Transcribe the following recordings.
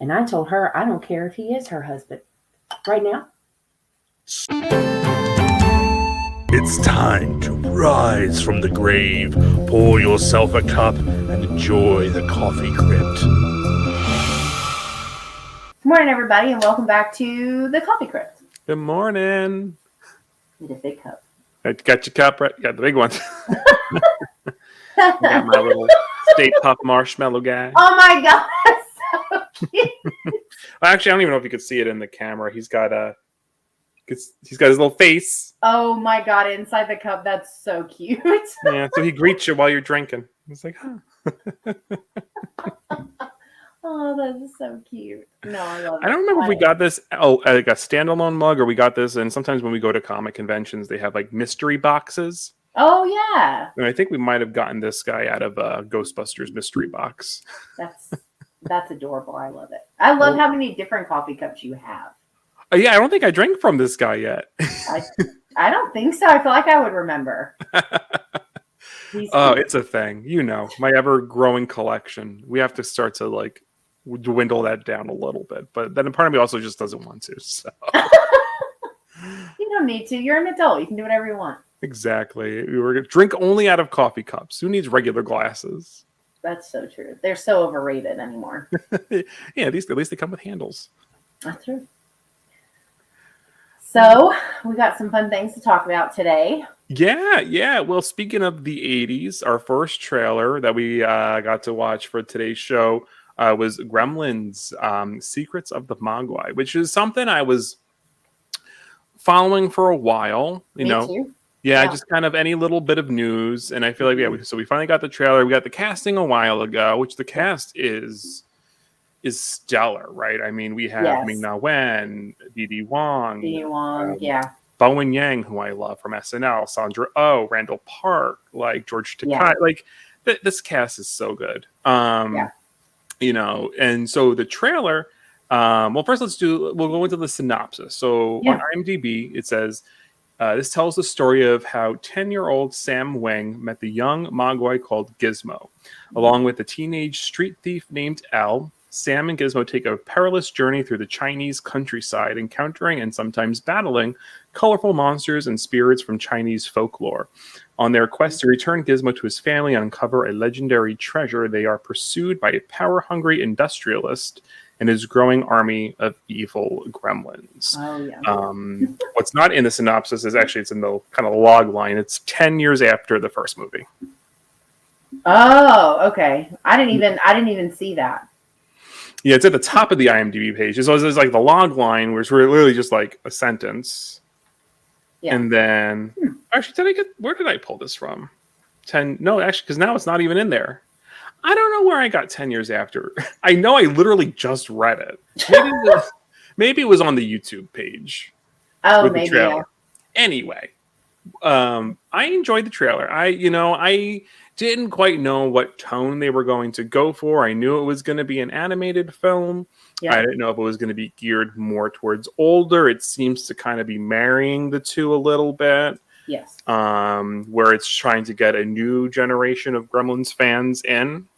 And I told her I don't care if he is her husband. Right now. It's time to rise from the grave, pour yourself a cup, and enjoy the coffee crypt. Good morning, everybody, and welcome back to the Coffee Crypt. Good morning. Need a big cup. I got your cup, right? Got the big one. Got my little Stay Puft Marshmallow guy. Oh my god, that's so cute. Actually, I don't even know if you could see it in the camera. He's got his little face. Oh my god, inside the cup, that's so cute. Yeah, so he greets you while you're drinking. He's like, huh. Oh, that is so cute. No, I love it. I don't remember if we got this like a standalone mug or we got this, and sometimes when we go to comic conventions, they have like mystery boxes. Oh yeah. And I think we might have gotten this guy out of Ghostbusters mystery box. That's adorable. I love it. I love how many different coffee cups you have. Yeah, I don't think I drank from this guy yet. I don't think so. I feel like I would remember. It's a thing. You know, my ever-growing collection. We have to start to like dwindle that down a little bit. But then part of me also just doesn't want to. So. You don't need to. You're an adult. You can do whatever you want. Exactly. We were gonna drink only out of coffee cups. Who needs regular glasses? That's so true. They're so overrated anymore. Yeah, at least they come with handles. That's true. So we got some fun things to talk about today. Yeah. Well, speaking of the 80s, our first trailer that we got to watch for today's show was Gremlins, Secrets of the Mogwai, which is something I was following for a while. Me too. Yeah, just kind of any little bit of news. And I feel like, so we finally got the trailer. We got the casting a while ago, which the cast is stellar, right? I mean, we have Ming-Na Wen, Dee Wong, Bowen Yang, who I love from SNL, Sandra Oh, Randall Park, like George Takei. Like this cast is so good. You know, and so the trailer. Well, first we'll go into the synopsis. So on IMDb, it says. This tells the story of how 10-year-old Sam Wang met the young Mogwai called Gizmo. Along with a teenage street thief named Al, Sam and Gizmo take a perilous journey through the Chinese countryside, encountering and sometimes battling colorful monsters and spirits from Chinese folklore. On their quest to return Gizmo to his family and uncover a legendary treasure, they are pursued by a power-hungry industrialist and his growing army of evil gremlins. Oh, yeah. What's not in the synopsis is actually it's in the kind of log line. It's 10 years after the first movie. Oh, okay. I didn't even see that. Yeah, it's at the top of the IMDb page. So it's like the log line, where it's literally just like a sentence. Yeah. And then, actually, where did I pull this from? 10? No, actually, because now it's not even in there. I don't know where I got 10 years after. I know I literally just read it. Maybe it was on the YouTube page. Oh, maybe. Yeah. Anyway, I enjoyed the trailer. I didn't quite know what tone they were going to go for. I knew it was going to be an animated film. Yeah. I didn't know if it was going to be geared more towards older. It seems to kind of be marrying the two a little bit. Yes. Where it's trying to get a new generation of Gremlins fans in,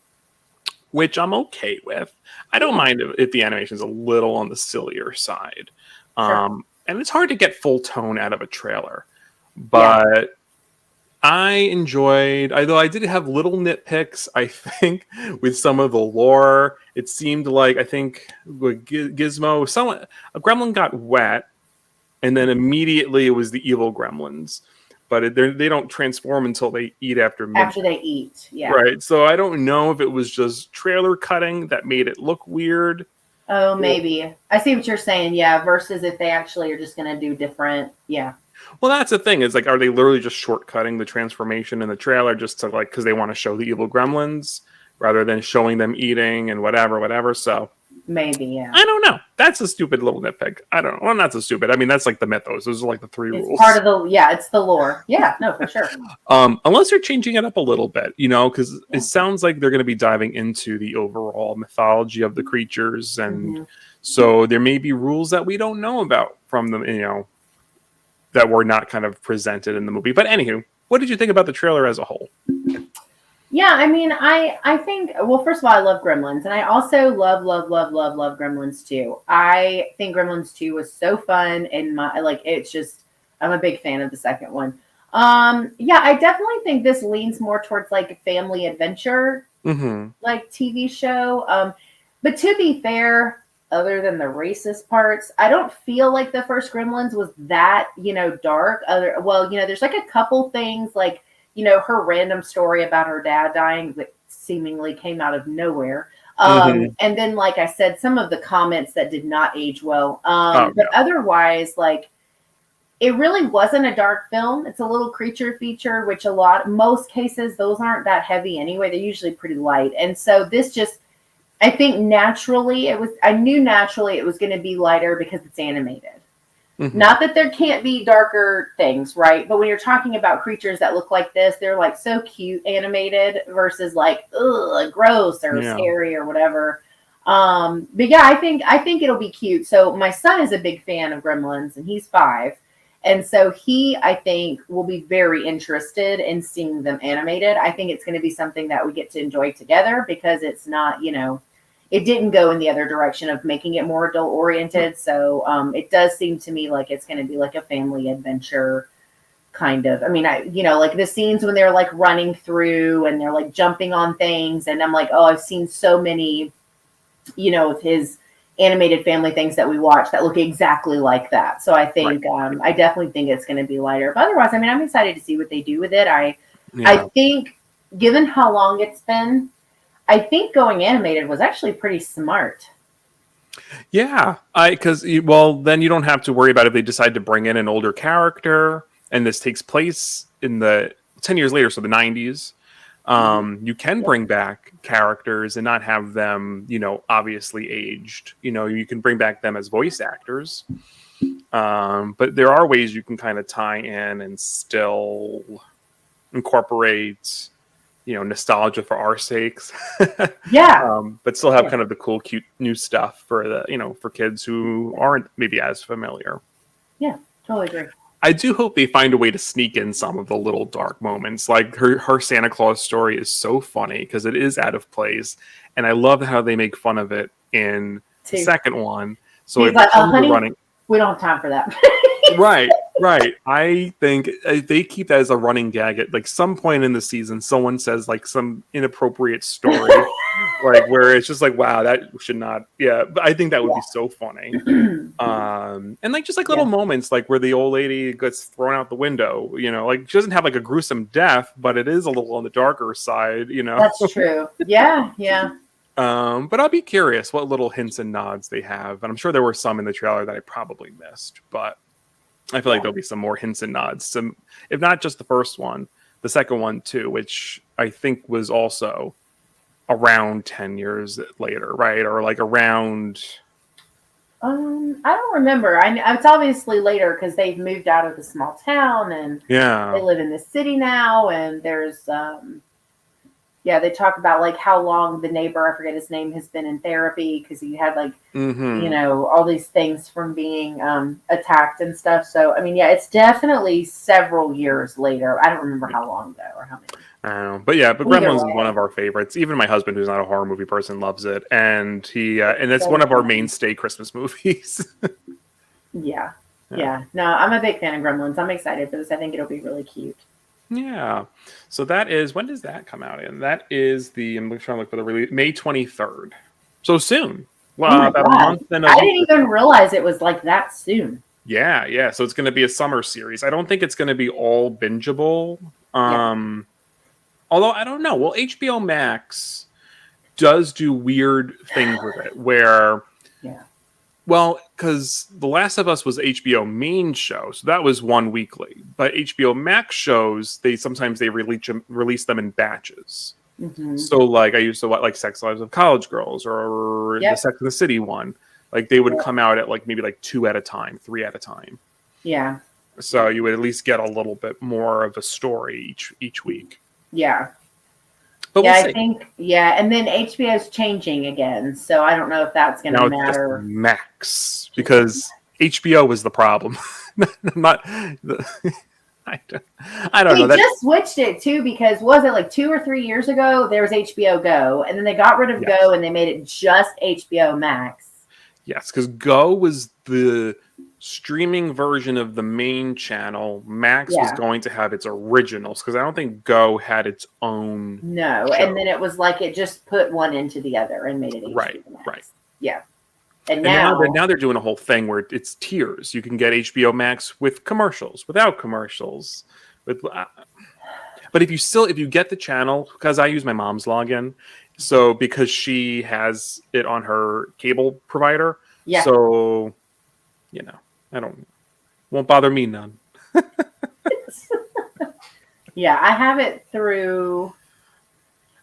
which I'm okay with. I don't mind if the animation's a little on the sillier side. Sure. And it's hard to get full tone out of a trailer. But I enjoyed, although I did have little nitpicks, I think, with some of the lore. It seemed like, I think, with Gizmo, a gremlin got wet, and then immediately it was the evil gremlins. But they don't transform until they eat after midnight. After they eat, yeah. Right, so I don't know if it was just trailer cutting that made it look weird. Oh, maybe. I see what you're saying, yeah, versus if they actually are just going to do different, yeah. Well, that's the thing. Is like, are they literally just shortcutting the transformation in the trailer just to like, because they want to show the evil gremlins rather than showing them eating and whatever. So maybe, yeah. I don't know. That's a stupid little nitpick. I don't know. Well, not so stupid. I mean, that's like the mythos. Those are like the three rules. Part of it's the lore. Yeah, no, for sure. Unless they're changing it up a little bit, because it sounds like they're going to be diving into the overall mythology of the creatures, and so there may be rules that we don't know about from them, that were not kind of presented in the movie. But anywho, what did you think about the trailer as a whole? Yeah, I mean, I think, well, first of all, I love Gremlins, and I also love Gremlins 2. I think Gremlins 2 was so fun, and my like it's just I'm a big fan of the second one. Yeah, I definitely think this leans more towards like a family adventure Mm-hmm. like TV show. But to be fair, other than the racist parts, I don't feel like the first Gremlins was that, dark. There's like a couple things like, her random story about her dad dying that seemingly came out of nowhere. Mm-hmm. And then, like I said, some of the comments that did not age well. Oh But otherwise, like, it really wasn't a dark film. It's a little creature feature, which most cases, those aren't that heavy anyway. They're usually pretty light. And so this just, I think I knew naturally it was going to be lighter because it's animated. Mm-hmm. Not that there can't be darker things, right? But when you're talking about creatures that look like this, they're like so cute animated versus like, ugh, gross or scary or whatever. But yeah, I think it'll be cute. So my son is a big fan of Gremlins and he's 5. And so I think, will be very interested in seeing them animated. I think it's going to be something that we get to enjoy together because it's not, it didn't go in the other direction of making it more adult oriented. So it does seem to me like it's going to be like a family adventure kind of. I mean, like the scenes when they're like running through and they're like jumping on things. And I'm like, oh, I've seen so many, of his animated family things that we watch that look exactly like that. So I think I definitely think it's going to be lighter. But otherwise, I mean, I'm excited to see what they do with it. I think, given how long it's been, I think going animated was actually pretty smart. Yeah, because then you don't have to worry about if they decide to bring in an older character, and this takes place in the 10 years later, so the 90s. You can bring back characters and not have them, obviously aged. You can bring back them as voice actors. But there are ways you can kind of tie in and still incorporate, nostalgia for our sakes. Yeah. But still have kind of the cool, cute new stuff for for kids who aren't maybe as familiar. Yeah, totally agree. I do hope they find a way to sneak in some of the little dark moments. Like her Santa Claus story is so funny because it is out of place, and I love how they make fun of it in the second one. So he's like, honey, we don't have time for that. Right. I think they keep that as a running gag at like some point in the season. Someone says like some inappropriate story, like where it's just like, wow, that should not. Yeah, but I think that would be so funny. And like just like little moments, like where the old lady gets thrown out the window. Like she doesn't have like a gruesome death, but it is a little on the darker side. That's true. Yeah. But I'll be curious what little hints and nods they have, and I'm sure there were some in the trailer that I probably missed, but I feel like there'll be some more hints and nods. Some, if not just the first one, the second one too, which I think was also around 10 years later, right? Or like around. I don't remember. It's obviously later because they've moved out of the small town and they live in the city now. And there's they talk about like how long the neighbor, I forget his name, has been in therapy because he had like, all these things from being attacked and stuff. So, I mean, it's definitely several years later. I don't remember how long though, or how many. I don't know. But Gremlins is one of our favorites. Even my husband, who's not a horror movie person, loves it. And and it's one of our mainstay Christmas movies. Yeah. No, I'm a big fan of Gremlins. I'm excited for this. I think it'll be really cute. Yeah. So that is, when does that come out in? That is I'm trying to look for the release, May 23rd. So soon. Well, about a month and a I didn't even realize it was like that soon. Yeah. So it's going to be a summer series. I don't think it's going to be all bingeable. Although I don't know. Well, HBO Max does do weird things with it where well, because The Last of Us was HBO main show, so that was one weekly. But HBO Max shows, they sometimes release them in batches. Mm-hmm. So, like, I used to watch like Sex Lives of College Girls or the Sex and the City one. Like, they would come out at like maybe like 2 at a time, 3 at a time. Yeah. So you would at least get a little bit more of a story each week. Yeah. But I think, and then HBO's changing again, so I don't know if that's going to matter. Just Max, because HBO was the problem. I don't know. They just switched it too because was it like 2 or 3 years ago? There was HBO Go, and then they got rid of Go and they made it just HBO Max. Yes, because Go was the streaming version of the main channel. Max was going to have its originals because I don't think Go had its own. No, show. And then it was like it just put one into the other and made it HBO Max. Right. Yeah. And now they're doing a whole thing where it's tiers. You can get HBO Max with commercials, without commercials, but if you get the channel, because I use my mom's login, so because she has it on her cable provider, so won't bother me none. Yeah, I have it through.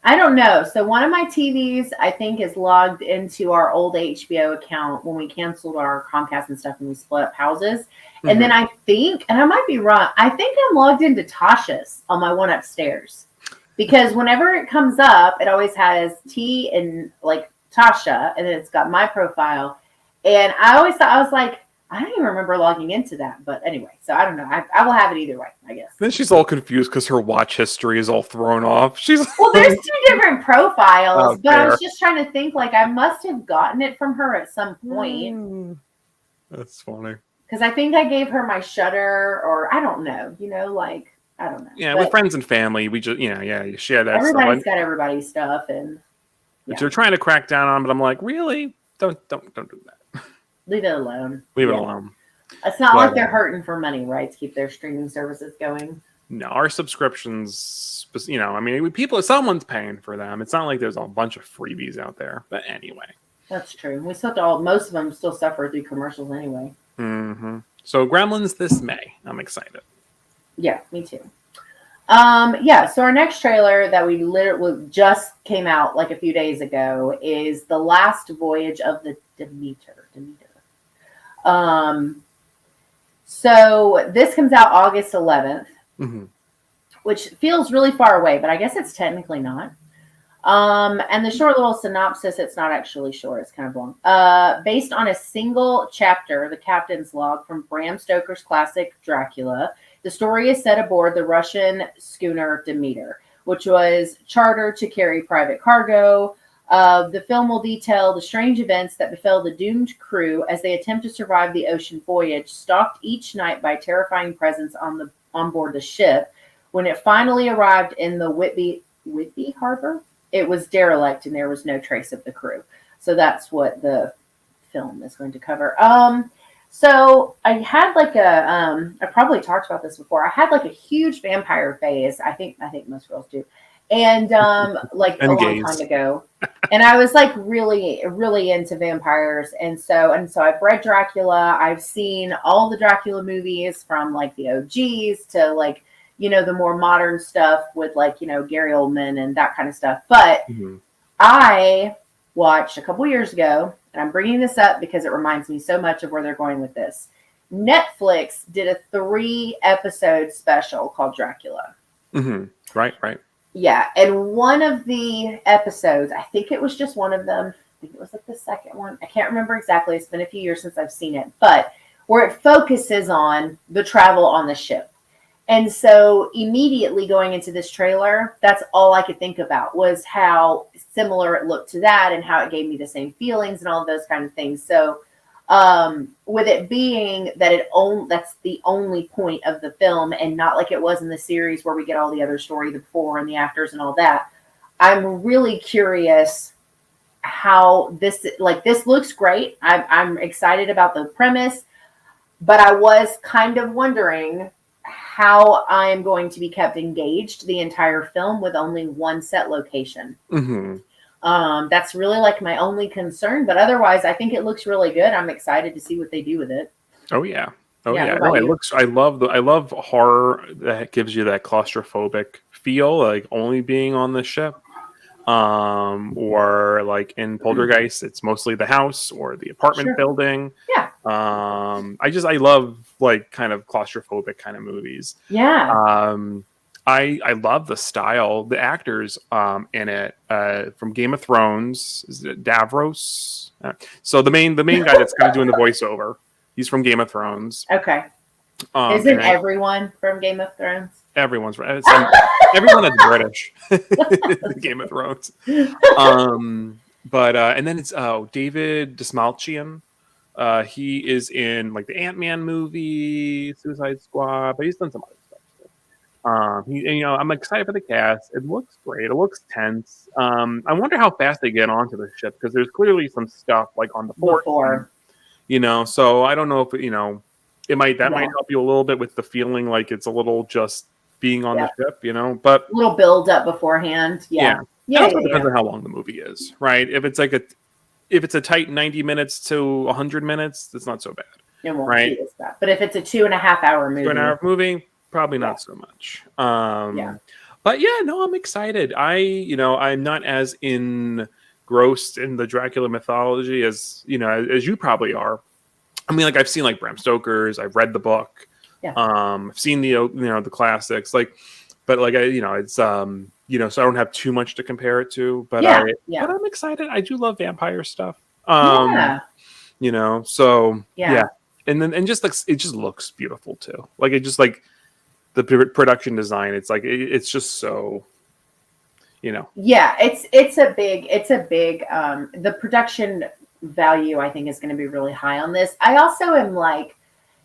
I don't know. So one of my TVs, I think, is logged into our old HBO account when we canceled our Comcast and stuff and we split up houses. And then I think, and I might be wrong, I think I'm logged into Tasha's on my one upstairs. Because whenever it comes up, it always has T and like Tasha, and then it's got my profile. And I always thought, I was like, I don't even remember logging into that. But anyway, so I don't know. I will have it either way, I guess. Then she's all confused because her watch history is all thrown off. Well, there's 2 different profiles, but I was just trying to think, like, I must have gotten it from her at some point. That's funny. Because I think I gave her my Shudder, or I don't know, I don't know. Yeah, with friends and family, we just, you share that everybody's got everybody's stuff, and but you're trying to crack down on, but I'm like, really? Don't do that. Leave it alone. Leave it alone. It's not like they're hurting for money, right? To keep their streaming services going. No, our subscriptions, someone's paying for them. It's not like there's a bunch of freebies out there. But anyway. That's true. We still most of them still suffer through commercials anyway. Mm-hmm. So Gremlins this May. I'm excited. Yeah, me too. So our next trailer that we literally just came out like a few days ago is The Last Voyage of the Demeter. So this comes out August 11th, which feels really far away, but I guess it's technically not. And the short little synopsis, it's not actually short, it's kind of long. Based on a single chapter, The Captain's Log from Bram Stoker's classic Dracula, the story is set aboard the Russian schooner Demeter, which was chartered to carry private cargo. The film will detail the strange events that befell the doomed crew as they attempt to survive the ocean voyage, stalked each night by terrifying presence on board the ship. When it finally arrived in the Whitby Harbor, it was derelict and there was no trace of the crew. So that's what the film is going to cover. So I had like I probably talked about this before. I had like a huge vampire phase. I think most girls do. And like a long time ago. And I was like really, really into vampires. And so I've read Dracula. I've seen all the Dracula movies from like the OGs to like, the more modern stuff with like, Gary Oldman and that kind of stuff. But I watched a couple years ago, and I'm bringing this up because it reminds me so much of where they're going with this. Netflix did a 3-episode special called Dracula. Right. Yeah, and one of the episodes, I think it was just one of them. I think it was like the second one. I can't remember exactly. It's been a few years since I've seen it. But where it focuses on the travel on the ship. And so immediately going into this trailer, that's all I could think about was how similar it looked to that and how it gave me the same feelings and all of those kind of things. So with it being that that's the only point of the film and not like it was in the series where we get all the other story, the before and the afters and all that, I'm really curious how this looks great. I'm excited about the premise, but I was kind of wondering how I'm going to be kept engaged the entire film with only one set location. That's really like my only concern, but otherwise I think it looks really good. I'm excited to see what they do with it. Oh yeah. No, it looks, I love horror that gives you that claustrophobic feel, like only being on the ship. Or like in Poltergeist, it's mostly the house or the apartment building. Yeah. I love like kind of claustrophobic kind of movies. Yeah. I love the style, the actors in it from Game of Thrones. Is it Davros? So the main guy that's kind of doing the voiceover, he's from Game of Thrones. Okay. Isn't everyone from Game of Thrones? Everyone's right. Everyone is British. Game of Thrones. But and then it's David Dastmalchian. He is in like the Ant-Man movie, Suicide Squad, but he's done some other stuff too. I'm excited for the cast. It looks great. It looks tense. I wonder how fast they get onto the ship because there's clearly some stuff like on the fort. So I don't know if it might help you a little bit with the feeling like it's a little just being on the ship, but a little build up beforehand. Yeah. It also depends on how long the movie is, right? If it's a tight 90 minutes to 100 minutes, that's not so bad. It won't be as bad. But if it's a 2.5 hour movie, 2.5 hour movie, probably not so much. But I'm excited. I'm not as engrossed in the Dracula mythology as you probably are. I mean, like I've seen like Bram Stoker's, I've read the book, I've seen the classics, but it's so I don't have too much to compare it to, but but I'm excited. I do love vampire stuff. And just like it just looks beautiful too. Like it just like the production design. It's like it's just so. It's a big the production value I think is going to be really high on this. I also am like,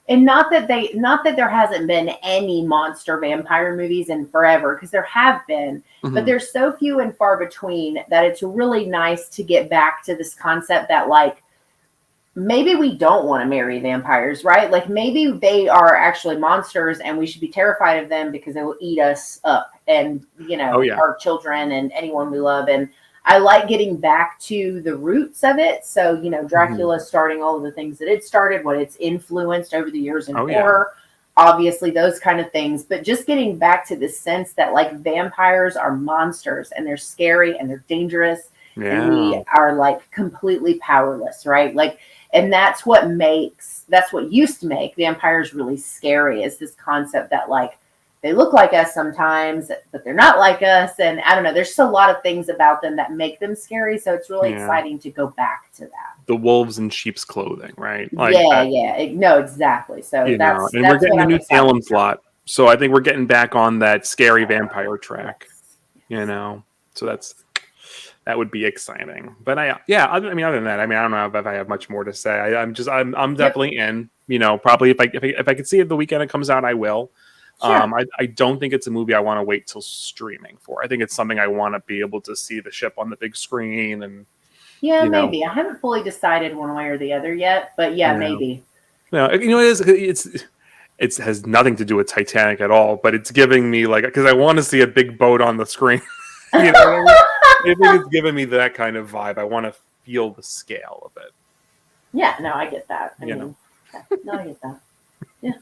and not that there hasn't been any monster vampire movies in forever, because there have been, but there's so few and far between that it's really nice to get back to this concept that like maybe we don't want to marry vampires, right? Like maybe they are actually monsters and we should be terrified of them because they will eat us up and our children and anyone we love. And I like getting back to the roots of it. So, Dracula starting all of the things that it started, what it's influenced over the years in horror, obviously those kind of things. But just getting back to the sense that like vampires are monsters and they're scary and they're dangerous. And we are like completely powerless, right? Like, and that's what used to make vampires really scary, is this concept that like, they look like us sometimes, but they're not like us. And I don't know, there's just a lot of things about them that make them scary. So it's really exciting to go back to that. The wolves in sheep's clothing, right? Like no, exactly. So and we're getting the new Salem slot. So I think we're getting back on that scary vampire track, so that would be exciting. But other than that, I don't know if I have much more to say. I'm definitely in, probably if I could see it the weekend it comes out, I will. Sure. I don't think it's a movie I want to wait till streaming for. I think it's something I want to be able to see the ship on the big screen and. Yeah, maybe. I haven't fully decided one way or the other yet, but maybe. It has nothing to do with Titanic at all, but it's giving me because I want to see a big boat on the screen. I think it's giving me that kind of vibe. I want to feel the scale of it. Yeah, no, I get that. I get that. Yeah.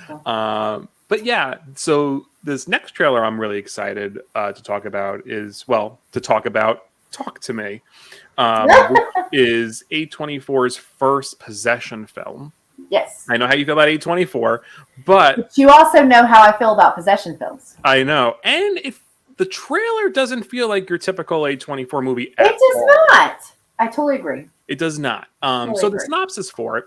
So. But so this next trailer I'm really excited to talk about is, Talk to Me, which is A24's first possession film. Yes. I know how you feel about A24, but you also know how I feel about possession films. I know. And if the trailer doesn't feel like your typical A24 movie at all. It does not. I totally agree. It does not. The synopsis for it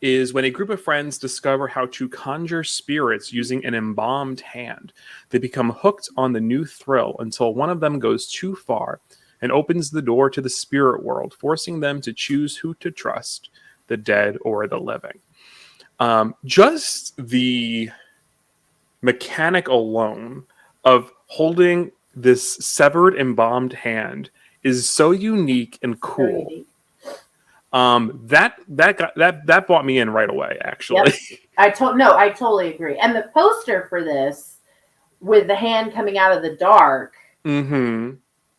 is when a group of friends discover how to conjure spirits using an embalmed hand, they become hooked on the new thrill until one of them goes too far and opens the door to the spirit world, forcing them to choose who to trust, the dead or the living. Just the mechanic alone of holding this severed embalmed hand is so unique and cool. That brought me in right away, actually. Yep. I totally agree. And the poster for this, with the hand coming out of the dark,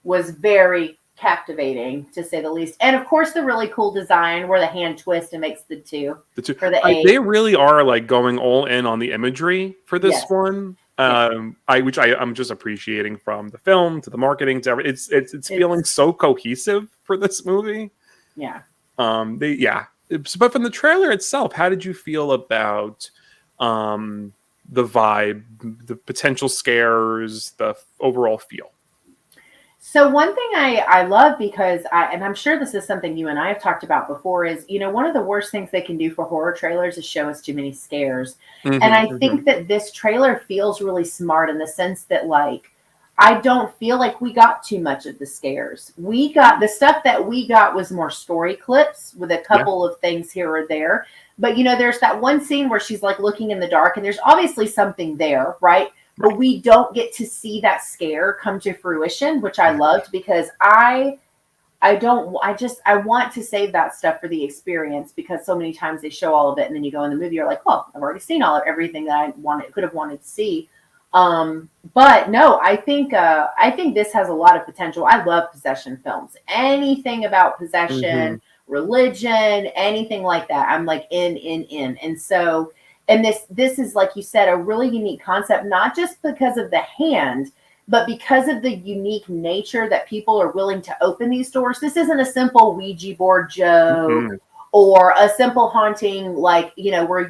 was very captivating, to say the least. And of course, the really cool design where the hand twists and makes the two for the A. They really are going all in on the imagery for this one. I'm just appreciating from the film to the marketing to everything. It's feeling so cohesive for this movie. Yeah. But from the trailer itself, how did you feel about the vibe, the potential scares, the overall feel? So one thing I love because and I'm sure this is something you and I have talked about before is, one of the worst things they can do for horror trailers is show us too many scares. And I think that this trailer feels really smart in the sense that like, I don't feel like we got too much of the scares. We got the stuff that we got was more story clips with a couple of things here or there. But there's that one scene where she's like looking in the dark and there's obviously something there, right? But we don't get to see that scare come to fruition, which I loved because I want to save that stuff for the experience because so many times they show all of it and then you go in the movie, you're like, well, I've already seen everything that I could have wanted to see. But no, I think this has a lot of potential. I love possession films. Anything about possession, religion, anything like that. I'm like in. And so, and this is, like you said, a really unique concept, not just because of the hand, but because of the unique nature that people are willing to open these doors. This isn't a simple Ouija board joke or a simple haunting, like, where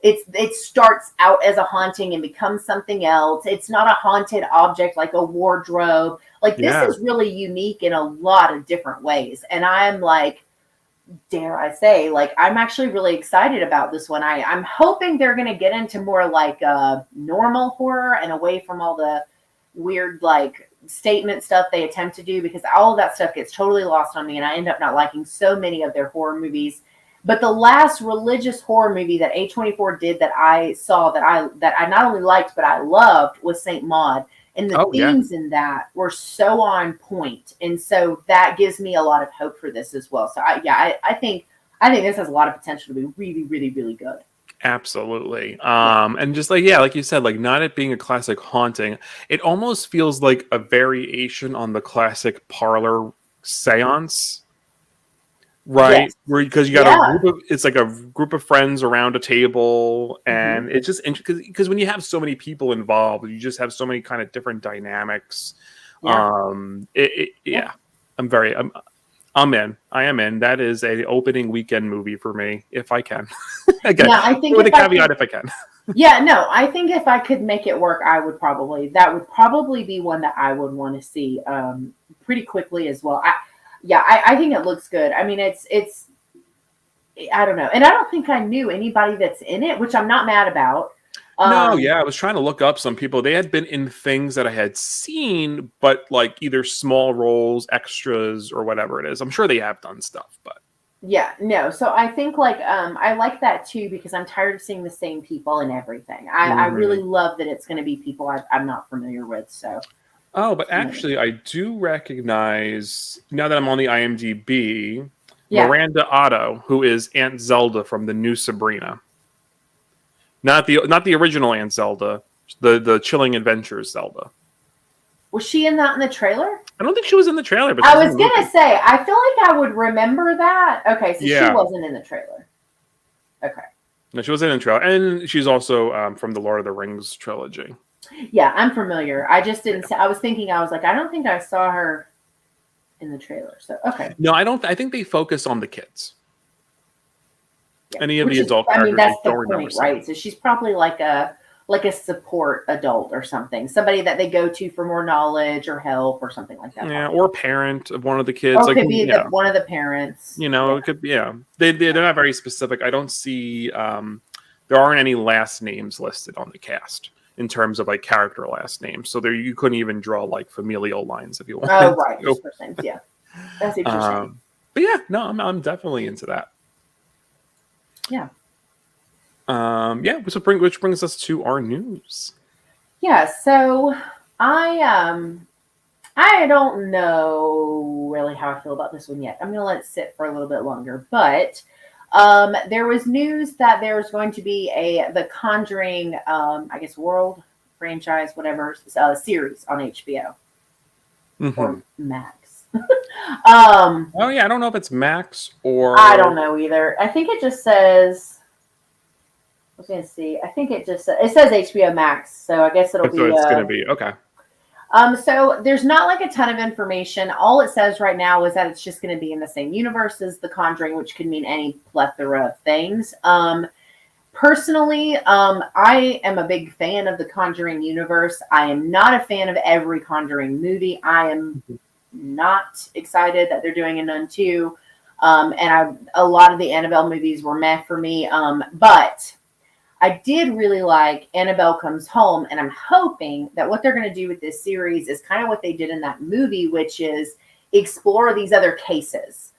it starts out as a haunting and becomes something else. It's not a haunted object like a wardrobe. Like this is really unique in a lot of different ways. And I'm like, dare I say, like, I'm actually really excited about this one. I'm hoping they're going to get into more like normal horror and away from all the weird like statement stuff they attempt to do, because all of that stuff gets totally lost on me and I end up not liking so many of their horror movies. But the last religious horror movie that A24 did that I saw that I not only liked but I loved was Saint Maud. And the themes in that were so on point. And so that gives me a lot of hope for this as well. So I think this has a lot of potential to be really, really, really good. Absolutely. And just like you said, like not it being a classic haunting, it almost feels like a variation on the classic parlor seance. Right, because you got a group of, it's like a group of friends around a table, and it's just because when you have so many people involved, you just have so many kind of different dynamics. I'm in. I am in. That is a opening weekend movie for me if I can. Again, I think with a caveat if I can. I think if I could make it work, that would probably be one that I would want to see pretty quickly as well. I think it looks good. I mean, it's I don't know. And I don't think I knew anybody that's in it, which I'm not mad about. I was trying to look up some people. They had been in things that I had seen, but like either small roles, extras, or whatever it is. I'm sure they have done stuff, but So I think like I like that too because I'm tired of seeing the same people and everything. I really love that it's going to be people I'm not familiar with. So. Oh, but actually, I do recognize, now that I'm on the IMDb, Miranda Otto, who is Aunt Zelda from the new Sabrina. Not the original Aunt Zelda, the Chilling Adventures Zelda. Was she in that in the trailer? I don't think she was in the trailer. But I was going to say, I feel like I would remember that. Okay, so she wasn't in the trailer. Okay. No, she wasn't in the trailer. And she's also from the Lord of the Rings trilogy. Yeah, I'm familiar. I just didn't. I was thinking. I was like, I don't think I saw her in the trailer. So okay. No, I don't. I think they focus on the kids. Any of the adult characters. I mean, that's the point, right? So she's probably like a support adult or something, somebody that they go to for more knowledge or help or something like that. Yeah, or parent of one of the kids. Or it could be one of the parents. It could be. Yeah, they're not very specific. I don't see. There aren't any last names listed on the cast in terms of like character last names. So there you couldn't even draw like familial lines if you wanted. Oh, right. Just names. Yeah. That's interesting. But yeah, no, I'm definitely into that. Yeah. Which brings us to our news. Yeah, so I don't know really how I feel about this one yet. I'm gonna let it sit for a little bit longer, but there was news that there's going to be the Conjuring, I guess world franchise, whatever, series on HBO or Max. I don't know if it's Max or I don't know either. I think it just says. I was going to see. I think it says HBO Max, so I guess it'll be. So it's going to be okay. So there's not like a ton of information. All it says right now is that it's just going to be in the same universe as The Conjuring, which could mean any plethora of things. Personally, I am a big fan of the Conjuring universe. I am not a fan of every Conjuring movie. I am not excited that they're doing a Nun 2. A lot of the Annabelle movies were meh for me. But I did really like Annabelle Comes Home, and I'm hoping that what they're going to do with this series is kind of what they did in that movie, which is explore these other cases.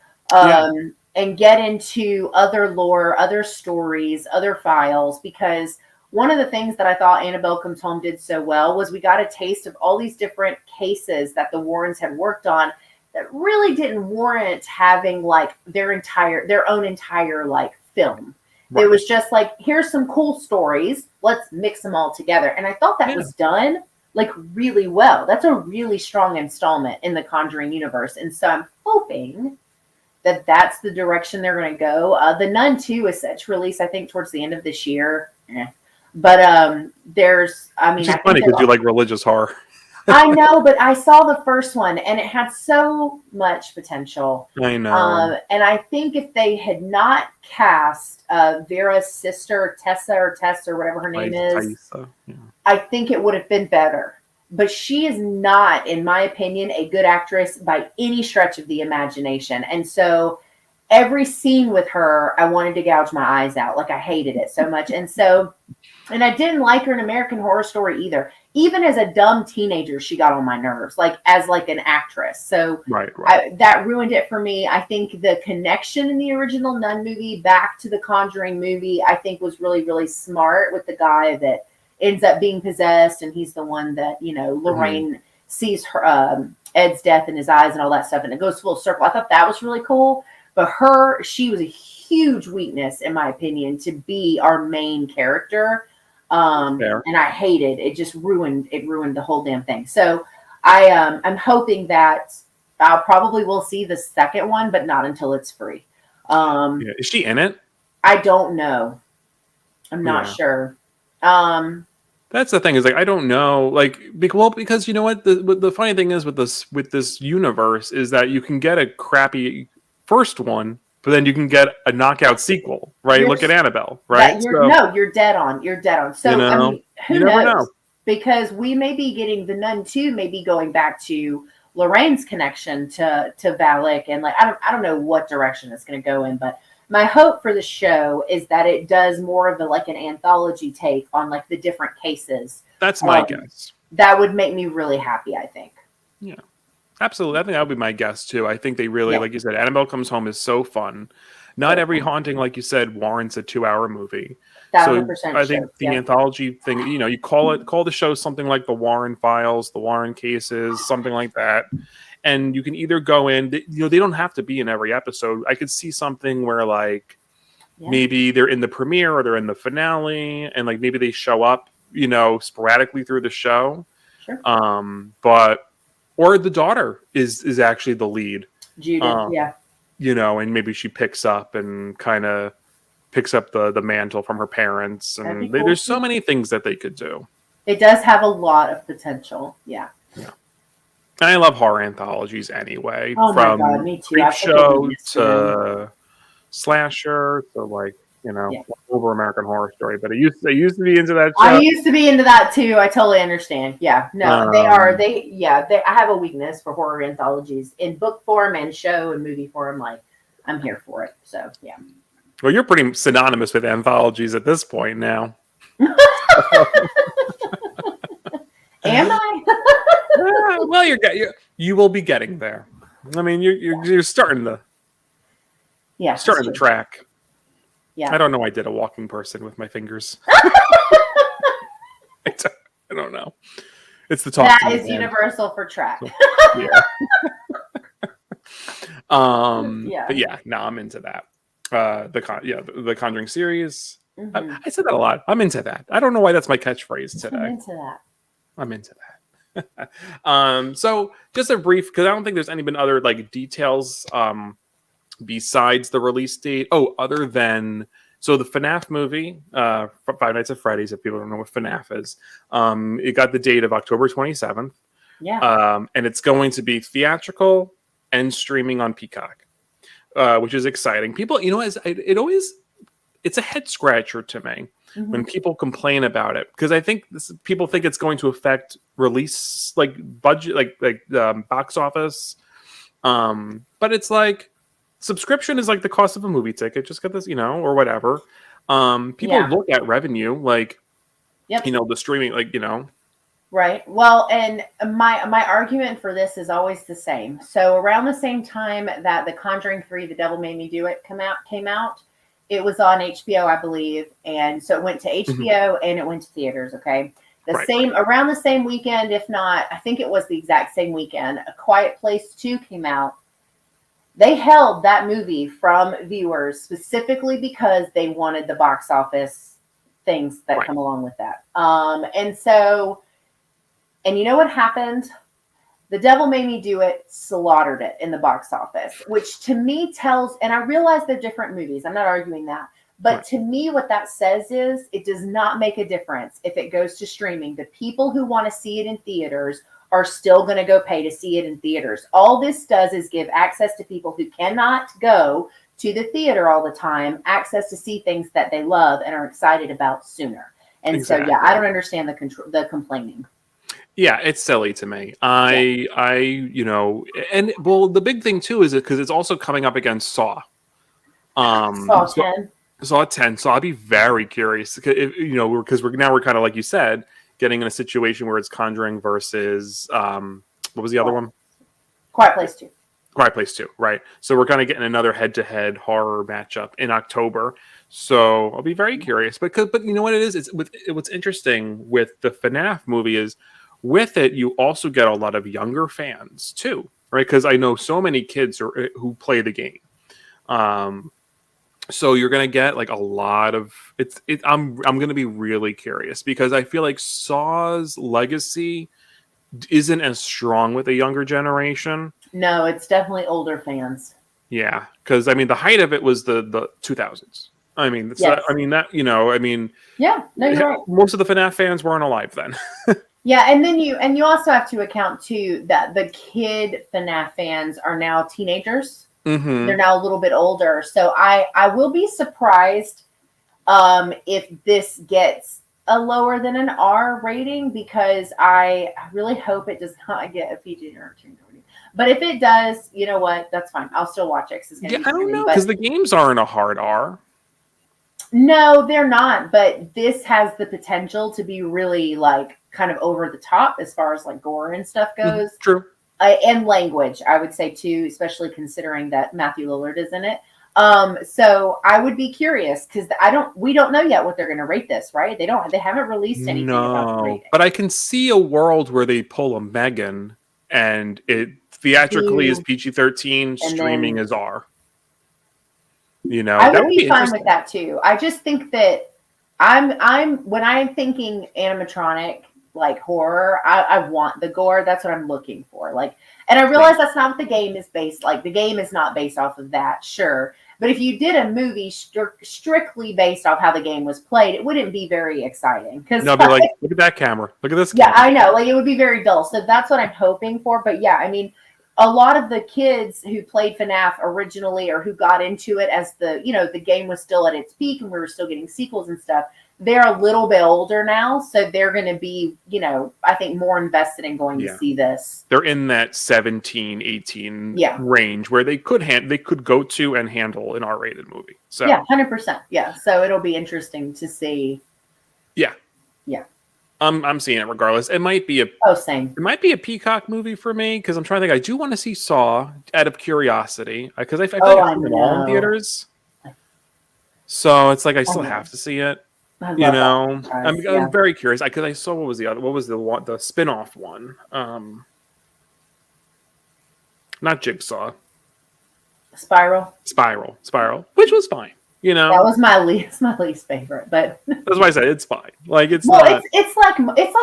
And get into other lore, other stories, other files, because one of the things that I thought Annabelle Comes Home did so well was we got a taste of all these different cases that the Warrens had worked on that really didn't warrant having like their own entire like film. Right. It was just like, here's some cool stories, let's mix them all together. And I thought that was done like really well. That's a really strong installment in the Conjuring universe. And so I'm hoping that that's the direction they're going to go. The Nun 2 is set to release, I think, towards the end of this year. But there's, I mean, it's funny because you like religious horror. I know, but I saw the first one and it had so much potential. I know. And I think if they had not cast Vera's sister, Tessa or whatever her name is, I think it would have been better. But she is not, in my opinion, a good actress by any stretch of the imagination. And so every scene with her, I wanted to gouge my eyes out. Like, I hated it so much. And I didn't like her in American Horror Story either. Even as a dumb teenager, she got on my nerves, like as like an actress. So that ruined it for me. I think the connection in the original Nun movie back to the Conjuring movie, I think was really, really smart with the guy that ends up being possessed, and he's the one that, you know, Lorraine sees her Ed's death in his eyes and all that stuff, and it goes full circle. I thought that was really cool. But she was a huge weakness, in my opinion, to be our main character. And I hated it. Just ruined the whole damn thing. So I'm hoping that I'll probably will see the second one, but not until it's free. Is she in it? I don't know. I'm not sure. That's the thing, is like, I don't know, like, because you know what, the funny thing is with this universe is that you can get a crappy first one, but then you can get a knockout sequel, right? Look at Annabelle, right? You're dead on. You're dead on. So, I mean, who knows? Never know. Because we may be getting the Nun 2, maybe going back to Lorraine's connection to Valak, and like, I don't know what direction it's going to go in, but my hope for the show is that it does more of an anthology take on like the different cases. That's my guess. That would make me really happy, I think. Yeah. Absolutely. I think that would be my guess too. I think they really, like you said, Annabelle Comes Home is so fun. Not every haunting, like you said, warrants a 2-hour movie. So I think the anthology thing, you know, you call the show something like the Warren Files, the Warren Cases, something like that. And you can either go in, you know, they don't have to be in every episode. I could see something where like maybe they're in the premiere or they're in the finale, and like maybe they show up, you know, sporadically through the show. Sure. Or the daughter is actually the lead. Judith, you know, and maybe she picks up the mantle from her parents, and there's so many things that they could do. It does have a lot of potential. Yeah. I love horror anthologies anyway. Oh my God, me too. Creep show to slasher to like, you know, over American Horror Story. But I used to be into that show. I used to be into that too. I totally understand. Yeah. No, I have a weakness for horror anthologies in book form and show and movie form. Like, I'm here for it. So yeah. Well, you're pretty synonymous with anthologies at this point now. Am I? Well, you will be getting there. I mean, you're starting to track. Yeah. I don't know. I did a walking person with my fingers. I don't know. It's the talk. That is universal for track. But yeah, no, I'm into that. The Conjuring series. Mm-hmm. I said that a lot. I'm into that. I don't know why that's my catchphrase today. I'm into that. So just a brief, because I don't think there's been other like details besides the release date. Other than the FNAF movie, Five Nights at Freddy's, if people don't know what FNAF is, it got the date of October 27th. Yeah. And it's going to be theatrical and streaming on Peacock, which is exciting. People, you know, it's a head scratcher to me when people complain about it, because I think people think it's going to affect release, like budget, like box office. But it's like subscription is like the cost of a movie ticket. Just get this, or whatever. People look at revenue, like, the streaming, like, Right. Well, and my argument for this is always the same. So around the same time that The Conjuring 3, The Devil Made Me Do It came out, it was on HBO, I believe. And so it went to HBO and it went to theaters, okay? Around the same weekend, if not, I think it was the exact same weekend, A Quiet Place 2 came out. They held that movie from viewers specifically because they wanted the box office things that come along with that. And you know what happened? The Devil Made Me Do It slaughtered it in the box office, which to me tells, and I realize they're different movies. I'm not arguing that. But to me, what that says is it does not make a difference if it goes to streaming. The people who want to see it in theaters are still going to go pay to see it in theaters. All this does is give access to people who cannot go to the theater all the time, access to see things that they love and are excited about sooner. And so, I don't understand the complaining. Yeah, it's silly to me. And the big thing too is because it's also coming up against Saw. Saw 10. Saw 10. So I'll be very curious, because we're kind of, like you said, getting in a situation where it's Conjuring versus what was the other one? Quiet Place 2. Quiet Place 2, right? So we're kind of getting another head-to-head horror matchup in October. So I'll be very curious. But you know what it is? What's interesting with the FNAF movie is, with it, you also get a lot of younger fans too, right? Because I know so many kids who play the game. So you're gonna get like a lot of it. I'm gonna be really curious because I feel like Saw's legacy isn't as strong with the younger generation. No, it's definitely older fans. Yeah, because the height of it was the 2000s. Yeah, no, you're right. Most of the FNAF fans weren't alive then. Yeah, and then you also have to account too that the kid FNAF fans are now teenagers. They're now a little bit older, so I will be surprised if this gets a lower than an R rating, because I really hope it does not get a PG or a 13. But if it does, you know what? That's fine. I'll still watch it. I don't know, because the games aren't a hard R. No, they're not. But this has the potential to be really like kind of over the top as far as like gore and stuff goes. True. And language, I would say too, especially considering that Matthew Lillard is in it. So I would be curious because we don't know yet what they're going to rate this, right? They haven't released anything about the rating. But I can see a world where they pull a Megan and it theatrically is PG-13, streaming is R. I would be fine with that too. I just think that when I'm thinking animatronic, like horror, I want the gore. That's what I'm looking for. Like, and I realize that's not what the game is based. Like, the game is not based off of that, sure. But if you did a movie strictly based off how the game was played, it wouldn't be very exciting. Because be like, look at that camera. Look at this. Yeah, camera. I know. Like, it would be very dull. So that's what I'm hoping for. But yeah, I mean, a lot of the kids who played FNAF originally, or who got into it as the game was still at its peak and we were still getting sequels and stuff, they're a little bit older now, so they're going to be, I think more invested in going to see this. They're in that 17, 18 range where they could go to and handle an R-rated movie. So 100%. Yeah, so it'll be interesting to see. Yeah. I'm seeing it regardless. It might be It might be a Peacock movie for me because I'm trying to think. I do want to see Saw out of curiosity because I feel like I'm all in theaters. So it's like I still have to see it. I'm very curious because I saw what was the spin-off one? Not Jigsaw. Spiral, which was fine. That was my least favorite, but that's why I said it's fine. Like it's like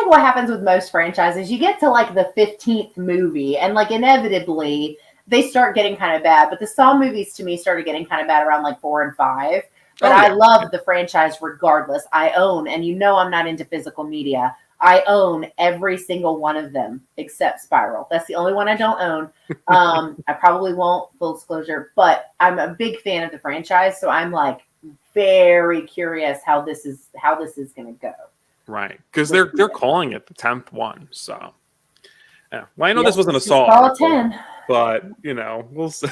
what happens with most franchises. You get to like the 15th movie, and like inevitably they start getting kind of bad. But the Saw movies to me started getting kind of bad around like 4 and 5. But I love the franchise regardless. I own, and I'm not into physical media. I own every single one of them except Spiral. That's the only one I don't own. I probably won't, full disclosure, but I'm a big fan of the franchise. So I'm like, very curious how this is going to go. Right, because they're calling it the 10th one. So, yeah. Well, I know this wasn't a Saw article, 10. but we'll see.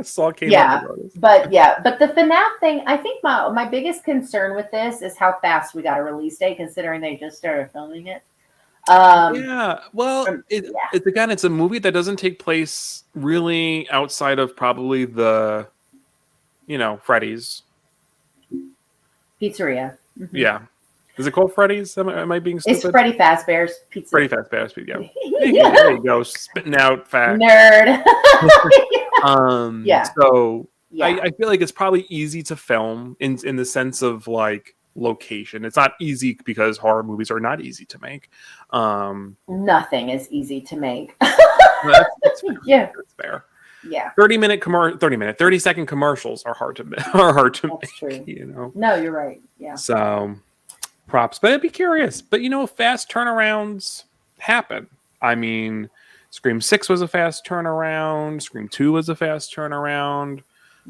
Saw came yeah, out. But the FNAF thing, I think my biggest concern with this is how fast we got a release date, considering they just started filming it. It's a movie that doesn't take place really outside of probably the, Freddy's Pizzeria. Mm-hmm. Yeah. Is it called Freddy's? Am I being stupid? It's Freddy Fazbear's Pizza. Freddy Fazbear's Pizza. Yeah. There you go. Spitting out facts. Nerd. Yeah. So I feel like it's probably easy to film in the sense of like location. It's not easy because horror movies are not easy to make. Nothing is easy to make. That's fair. Yeah. That's fair. Yeah. 30-second commercials are hard to make. That's true. No, you're right. Yeah. So props, but I'd be curious. But fast turnarounds happen. I mean, Scream 6 was a fast turnaround. Scream 2 was a fast turnaround.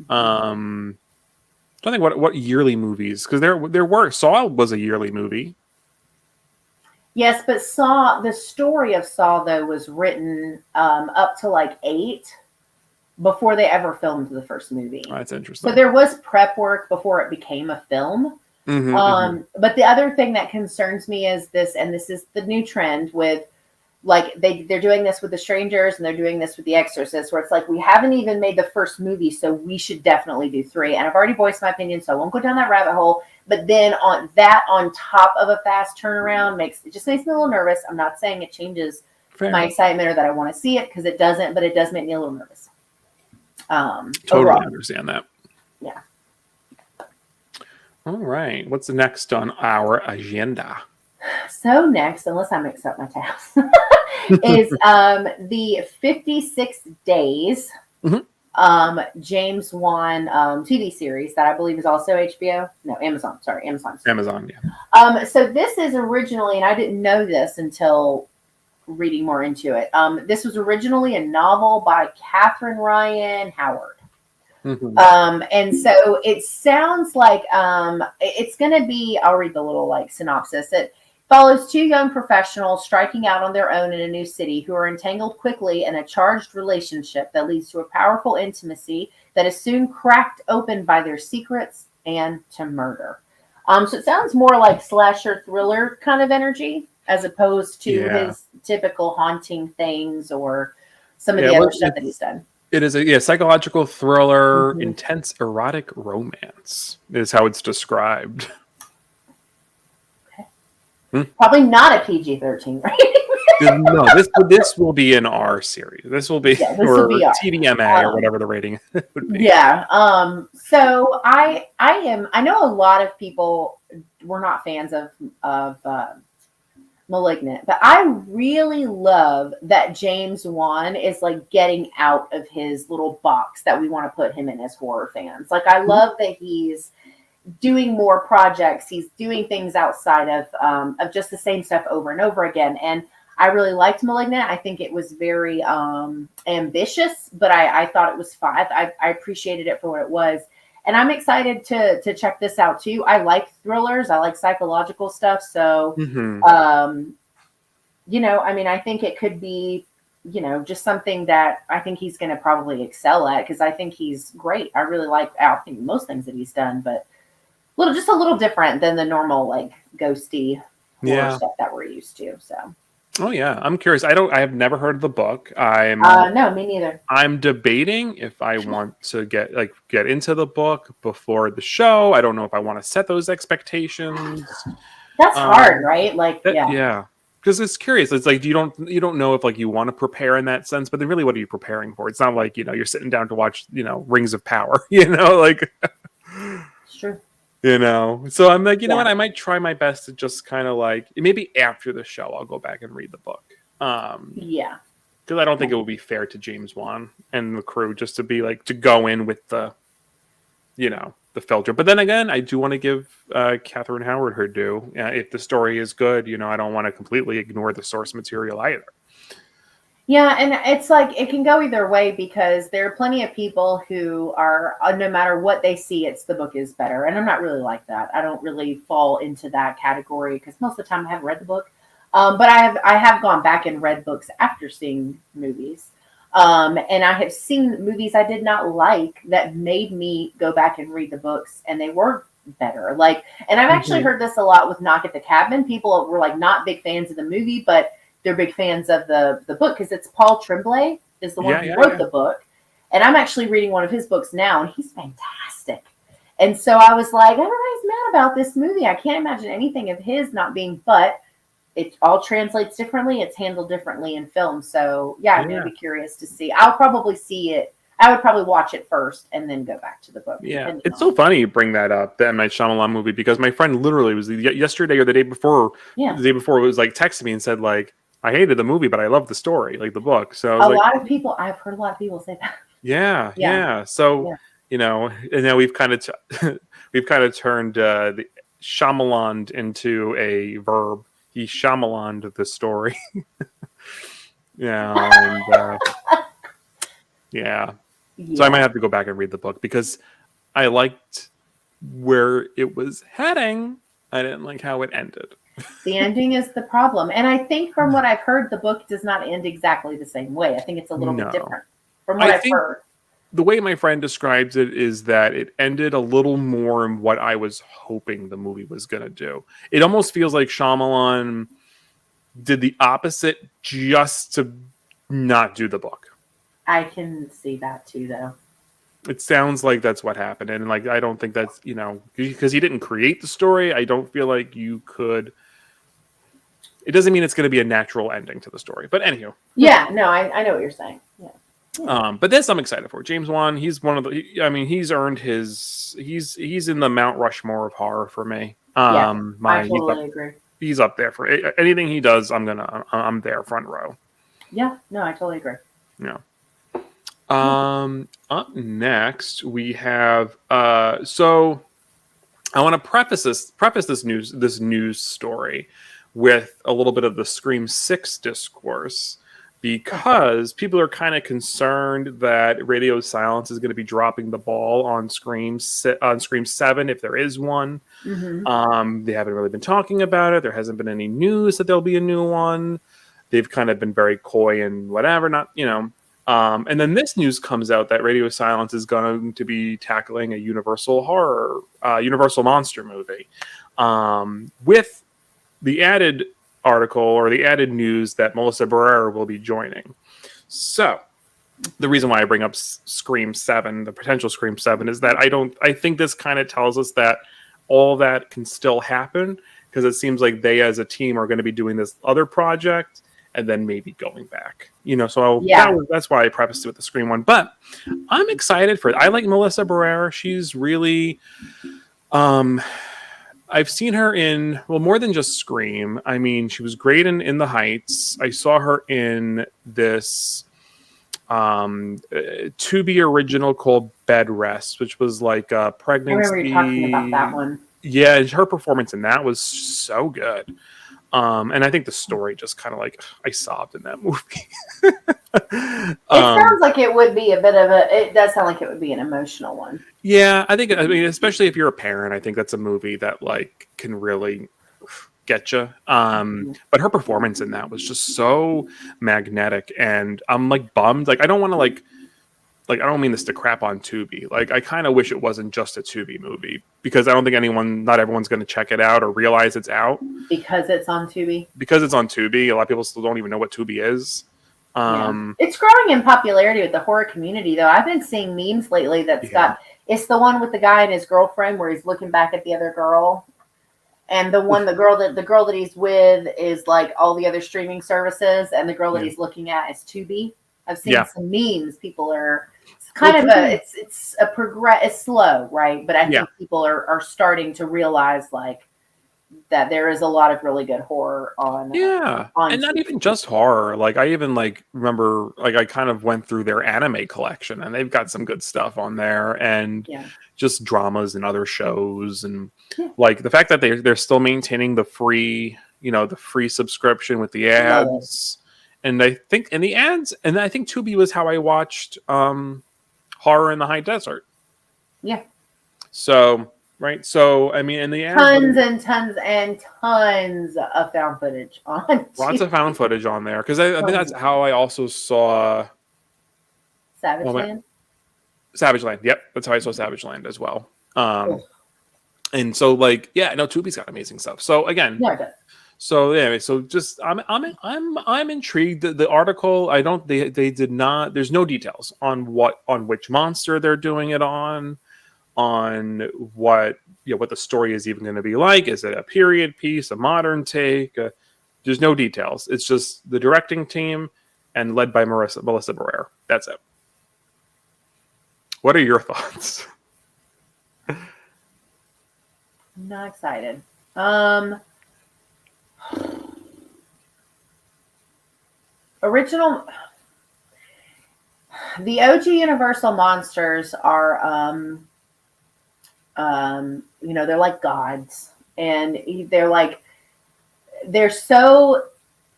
I don't think what yearly movies, because there were Saw was a yearly movie. Yes, but the story of Saw though was written up to like 8 before they ever filmed the first movie. Oh, that's interesting. So there was prep work before it became a film. But the other thing that concerns me is this, and this is the new trend with, like, they're doing this with The Strangers and they're doing this with The Exorcist, where it's like, we haven't even made the first movie, so we should definitely do 3. And I've already voiced my opinion, so I won't go down that rabbit hole. But then on top of a fast turnaround it just makes me a little nervous. I'm not saying it changes my excitement or that I want to see it, because it doesn't, but it does make me a little nervous. Totally understand that. Yeah. All right. What's the next on our agenda? So next, unless I mix up my tabs, is the 56 Days James Wan TV series that I believe is also HBO. No, Amazon. Sorry, Amazon. Amazon, yeah. So this is originally, and I didn't know this until reading more into it. This was originally a novel by Catherine Ryan Howard. And so it sounds like it's going to be, I'll read the little like synopsis. It follows 2 young professionals striking out on their own in a new city who are entangled quickly in a charged relationship that leads to a powerful intimacy that is soon cracked open by their secrets and to murder. So it sounds more like slasher thriller kind of energy, as opposed to his typical haunting things or some of the other stuff that he's done. It is a psychological thriller, intense erotic romance is how it's described. Okay. Probably not a PG-13, right? No, this will be an R series. This will be TVMA or whatever the rating would be. Yeah. So I know a lot of people were not fans of Malignant, but I really love that James Wan is like getting out of his little box that we want to put him in as horror fans. Like, I love that he's doing more projects. He's doing things outside of just the same stuff over and over again. And I really liked Malignant. I think it was very ambitious, but I thought it was fun. I appreciated it for what it was. And I'm excited to check this out too. I like thrillers. I like psychological stuff. So, I think it could be, just something that I think he's going to probably excel at, because I think he's great. I really like, I think most things that he's done, but just a little different than the normal, like, ghosty horror stuff that we're used to. So. Oh yeah, I'm curious. I have never heard of the book. No, me neither. I'm debating if I want to get into the book before the show. I don't know if I want to set those expectations. That's hard, right? Like, yeah. Because it's curious. It's like you don't know if like you want to prepare in that sense, but then really, what are you preparing for? It's not like you're sitting down to watch Rings of Power. Like it's true. So I'm like, what? I might try my best to just kind of like, maybe after the show, I'll go back and read the book. Yeah. Because I don't think it would be fair to James Wan and the crew just to be like, to go in with the, the filter. But then again, I do want to give Catherine Howard her due. If the story is good, I don't want to completely ignore the source material either. Yeah, and it's like it can go either way because there are plenty of people who are no matter what they see, it's the book is better, and I'm not really like that. I don't really fall into that category because most of the time I haven't read the book, but I have gone back and read books after seeing movies, and I have seen movies I did not like that made me go back and read the books, and they were better. Like, and I've actually heard this a lot with Knock at the Cabin. People were like not big fans of the movie, but they're big fans of the book because it's Paul Tremblay is the one who wrote the book. And I'm actually reading one of his books now, and he's fantastic. And so I was like, everybody's mad about this movie. I can't imagine anything of his not being, but it all translates differently. It's handled differently in film. So yeah, I'm going to be curious to see. I'll probably see it. I would probably watch it first and then go back to the book. Yeah, it's so funny you bring that up, the M. Night Shyamalan movie, because my friend literally was yesterday or the day before, it was like texting me and said like, I hated the movie, but I loved the story, like the book. So a lot of people, I've heard a lot of people say that. Yeah. So you know, and now we've kind of turned the Shyamalan into a verb. He Shyamalaned the story. And yeah. So I might have to go back and read the book because I liked where it was heading. I didn't like how it ended. The ending is the problem. And I think from what I've heard, the book does not end exactly the same way. I think it's a little bit different from what I've heard. The way my friend describes it is that it ended a little more in what I was hoping the movie was going to do. It almost feels like Shyamalan did the opposite just to not do the book. I can see that too, though. It sounds like that's what happened. And like, I don't think that's, because he didn't create the story. I don't feel like you could. It doesn't mean it's going to be a natural ending to the story. But anywho. Yeah, no, I know what you're saying. Yeah. But this I'm excited for. James Wan, he's one of the. He's earned his. He's in the Mount Rushmore of horror for me. I totally agree. He's up there for anything he does. I'm there front row. Yeah, no, I totally agree. Yeah. Up next we have. So I want to preface this news story with a little bit of the Scream 6 discourse. Because people are kind of concerned that Radio Silence is going to be dropping the ball on Scream 7 if there is one. Mm-hmm. They haven't really been talking about it. There hasn't been any news that there'll be a new one. They've kind of been very coy and whatever, and then this news comes out that Radio Silence is going to be tackling a Universal monster movie, with the added article or the added news that Melissa Barrera will be joining. So the reason why I bring up Scream 7, the potential Scream 7, is that I think this kind of tells us that all that can still happen, because it seems like they as a team are going to be doing this other project and then maybe going back, so that's why I prefaced it with the Scream one. But I'm excited for it. I like Melissa Barrera. She's really, I've seen her in, more than just Scream. I mean, she was great in The Heights. I saw her in this Tubi original called Bed Rest, which was like a pregnancy. I remember you talking about that one. Yeah, her performance in that was so good. And I think the story just kind of like, I sobbed in that movie. It sounds like it would be it does sound like it would be an emotional one. Yeah, I mean, especially if you're a parent, I think that's a movie that like can really get you. But her performance in that was just so magnetic, and I'm like bummed. Like, I don't want to like I don't mean this to crap on Tubi. Like, I kind of wish it wasn't just a Tubi movie, because I don't think not everyone's going to check it out or realize it's out. Because it's on Tubi? Because it's on Tubi. A lot of people still don't even know what Tubi is. It's growing in popularity with the horror community, though. I've been seeing memes lately it's the one with the guy and his girlfriend where he's looking back at the other girl. And the girl that he's with is like all the other streaming services, and the girl that he's looking at is Tubi. I've seen some memes. People are it's slow, right? But I think people are starting to realize like that there is a lot of really good horror on and TV. Not even just horror. Like, I even like remember, like, I kind of went through their anime collection, and they've got some good stuff on there, and just dramas and other shows, and like the fact that they're still maintaining the free subscription with the ads. And I think in the ads, and I think Tubi was how I watched Horror in the High Desert. Yeah. So, right. So, I mean, in the ads, tons and tons and tons of found footage on lots of found footage on there. Because I think that's how I also saw Savage Land. Savage Land. Yep. That's how I saw Savage Land as well. And so like, yeah, no, Tubi's got amazing stuff. So again, so anyway, so just I'm intrigued. The article, they did not. There's no details on which monster they're doing it on what the story is even going to be like. Is it a period piece, a modern take? There's no details. It's just the directing team and led by Melissa Barrera. That's it. What are your thoughts? I'm not excited. The OG Universal monsters are they're like gods, and they're so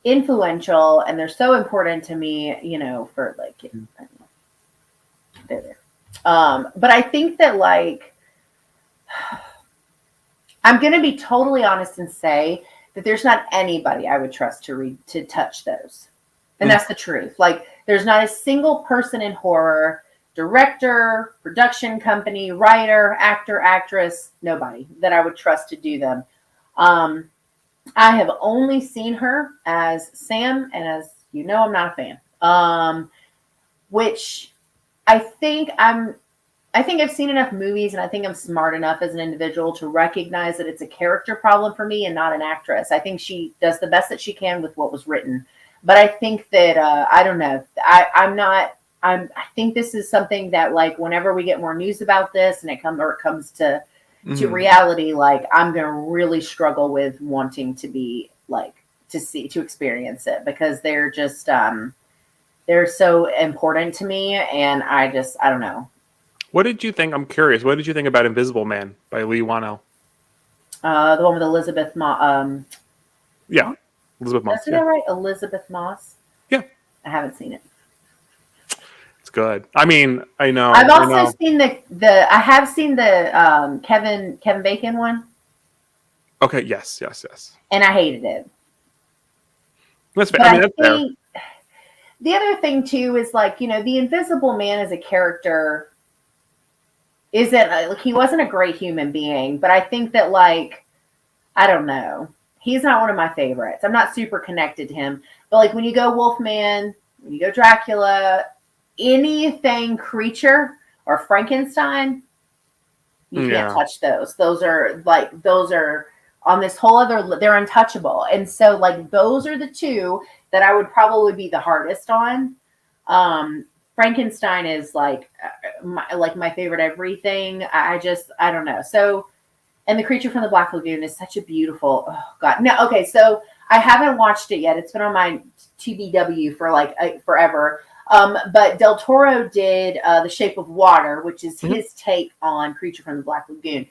influential and they're so important to me, for like they're there. But I think that like I'm gonna be totally honest and say that there's not anybody I would trust to touch those. And that's the truth. Like there's not a single person in horror, director, production company, writer, actor, actress, nobody that I would trust to do them. I have only seen her as Sam, and as you know, I'm not a fan. Which I think I've seen enough movies, and I think I'm smart enough as an individual to recognize that it's a character problem for me and not an actress. I think she does the best that she can with what was written. But I think that, I don't know, I think this is something that like, whenever we get more news about this and it comes to reality, like I'm going to really struggle with wanting to be like, to experience it, because they're just, they're so important to me. And I don't know. What did you think? I'm curious. What did you think about Invisible Man by Lee Whannell? The one with Elizabeth Moss. Yeah. Elizabeth Moss. Is that right? Elizabeth Moss? Yeah. I haven't seen it. It's good. I mean, I know. I've also seen I have seen the Kevin Bacon one. Okay. Yes. And I hated it. That's fair. I mean, that's fair. The other thing too is like, the Invisible Man as a character he wasn't a great human being, but I think that like, I don't know. He's not one of my favorites. I'm not super connected to him. But like when you go Wolfman, when you go Dracula, anything creature or Frankenstein, you can't touch those. Those are on this whole other, they're untouchable. And so like those are the two that I would probably be the hardest on. Frankenstein is like my favorite everything. I don't know. So, and The Creature from the Black Lagoon is such a beautiful, oh God. No, okay, so I haven't watched it yet. It's been on my TBW for like forever. But Del Toro did The Shape of Water, which is his take on Creature from the Black Lagoon.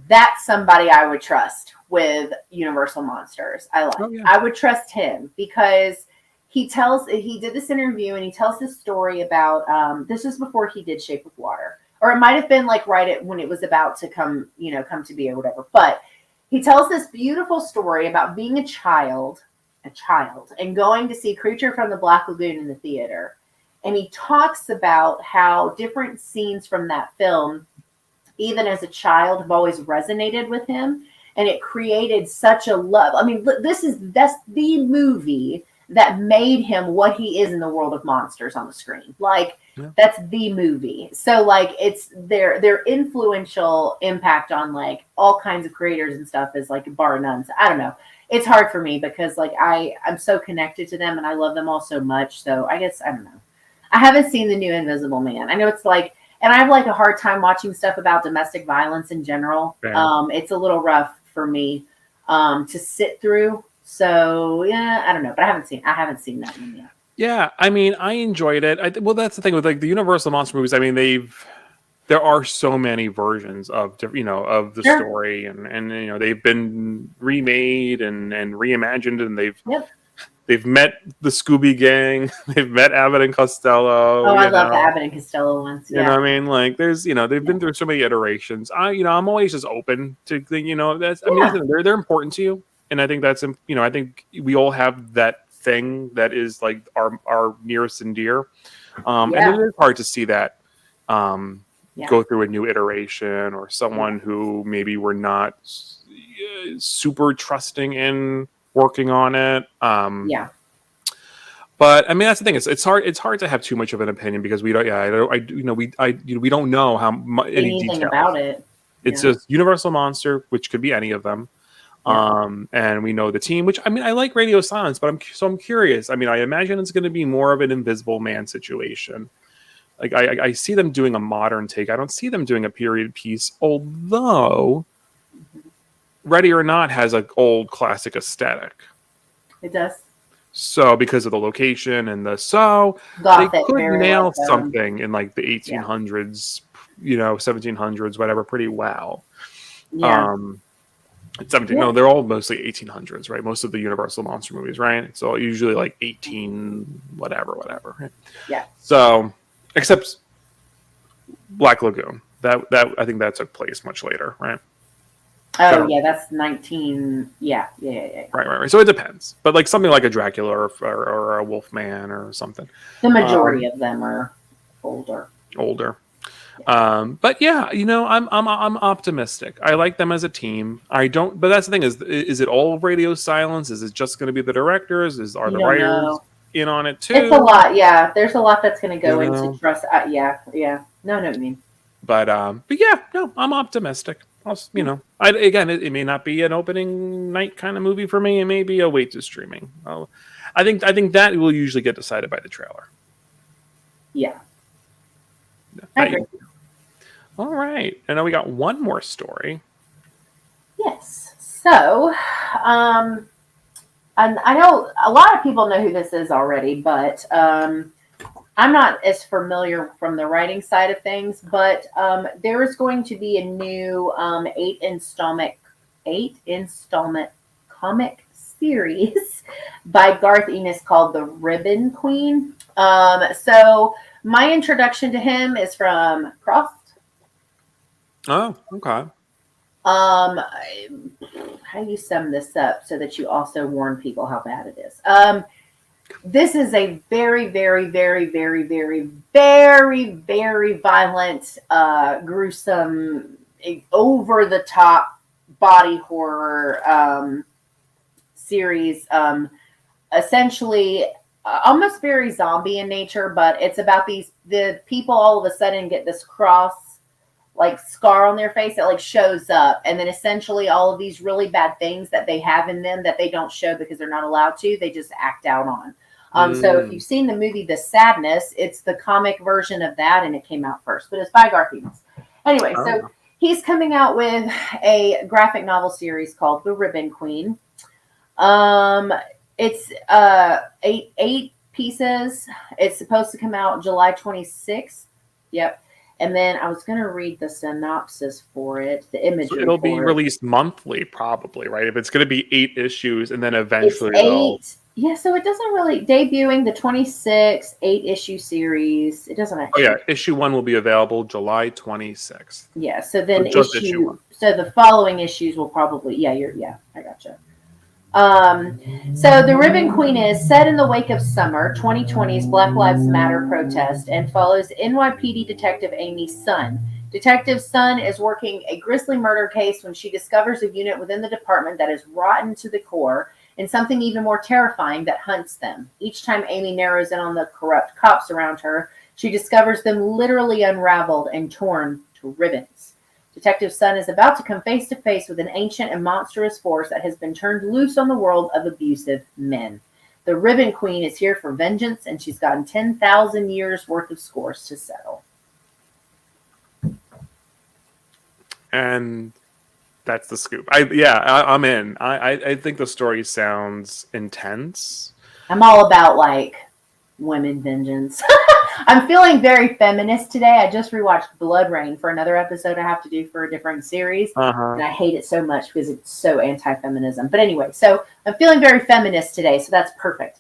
That's somebody I would trust with Universal Monsters. I would trust him because he did this interview and he tells this story about, this is before he did Shape of Water. Or it might have been like when it was about to come to be or whatever. But he tells this beautiful story about being a child and going to see Creature from the Black Lagoon in the theater. And he talks about how different scenes from that film, even as a child, have always resonated with him. And it created such a love. I mean, that's the movie that made him what he is in the world of monsters on the screen. Like, that's the movie. So like it's their influential impact on like all kinds of creators and stuff is like bar none. So, I don't know. It's hard for me because like I'm so connected to them and I love them all so much. So I guess, I don't know. I haven't seen the new Invisible Man. I know it's like, and I have like a hard time watching stuff about domestic violence in general. It's a little rough for me to sit through. So yeah, I don't know, but I haven't seen that one yet. Yeah, I mean, I enjoyed it. Well, that's the thing with like the Universal monster movies. I mean, there are so many versions of of the story, and they've been remade and reimagined, and they've They've met the Scooby Gang. They've met Abbott and Costello. Oh, I love the Abbott and Costello ones. You know what I mean? Like, there's, they've been through so many iterations. I'm always just open to think, that's, I mean, they're important to you. And I think that's, I think we all have that thing that is like our nearest and dear. And it is hard to see that go through a new iteration, or someone who maybe we're not super trusting in working on it. But I mean, that's the thing. It's hard. It's hard to have too much of an opinion because we don't. We don't know any details about it. It's just Universal Monster, which could be any of them. And we know the team, which, I mean, I like Radio Silence, but I'm curious. I mean, I imagine it's going to be more of an Invisible Man situation. Like, I see them doing a modern take. I don't see them doing a period piece, although Ready or Not has an old classic aesthetic. It does. So because of the location and they could nail something in like the 1800s, 1700s, whatever, pretty well. Yeah. 17. No, they're all mostly 1800s, right? Most of the Universal Monster movies, right? It's all usually like 18 whatever. Right? Yeah. So, except Black Lagoon. That I think that took place much later, right? Oh, yeah, that's 19. Yeah. Right. So it depends, but like something like a Dracula or a Wolfman or something. The majority of them are older. But yeah, I'm optimistic. I like them as a team. I don't, but that's the thing is it all Radio Silence? Is it just going to be the directors? Are the writers in on it too? It's a lot. Yeah, there's a lot that's going to go into trust. Yeah. No, I know what you mean. But yeah, no, I'm optimistic. It may not be an opening night kind of movie for me. It may be a wait to streaming. I think that will usually get decided by the trailer. Yeah. I agree. All right. And now we got one more story. Yes. So, and I know a lot of people know who this is already, but I'm not as familiar from the writing side of things, but there is going to be a new 8 installment comic series by Garth Ennis called The Ribbon Queen. So my introduction to him is from Crossed. Oh, okay. How do you sum this up so that you also warn people how bad it is? This is a very, very, very, very, very, very, very violent, gruesome, over-the-top body horror series. Essentially, almost very zombie in nature, but it's about the people all of a sudden get this cross, like, scar on their face that like shows up, and then essentially all of these really bad things that they have in them that they don't show because they're not allowed to, they just act out on. So if you've seen the movie The Sadness, it's the comic version of that, and it came out first, but it's by Garth Ennis. Anyway, so he's coming out with a graphic novel series called The Ribbon Queen. It's 8 pieces. It's supposed to come out July 26th. Yep. And then I was going to read the synopsis for it, the imagery. So it'll be released monthly, probably, right? If it's going to be 8 issues, and then eventually it's 8. Yeah, so it doesn't really debuting the 26 8-issue series. It doesn't actually. Oh yeah, issue 1 will be available July 26th. Yeah, so then issue 1. So the following issues will probably I gotcha. So The Ribbon Queen is set in the wake of summer 2020's Black Lives Matter protest and follows NYPD Detective Amy Sun. Detective Sun is working a grisly murder case when she discovers a unit within the department that is rotten to the core and something even more terrifying that hunts them. Each time Amy narrows in on the corrupt cops around her, she discovers them literally unraveled and torn to ribbons. Detective Sun is about to come face to face with an ancient and monstrous force that has been turned loose on the world of abusive men. The Ribbon Queen is here for vengeance, and she's gotten 10,000 years worth of scores to settle. And that's the scoop. I'm in. I think the story sounds intense. I'm all about like women vengeance. I'm feeling very feminist today. I just rewatched Blood Rain for another episode I have to do for a different series. And I hate it so much because it's so anti-feminism. But anyway, so I'm feeling very feminist today, so that's perfect.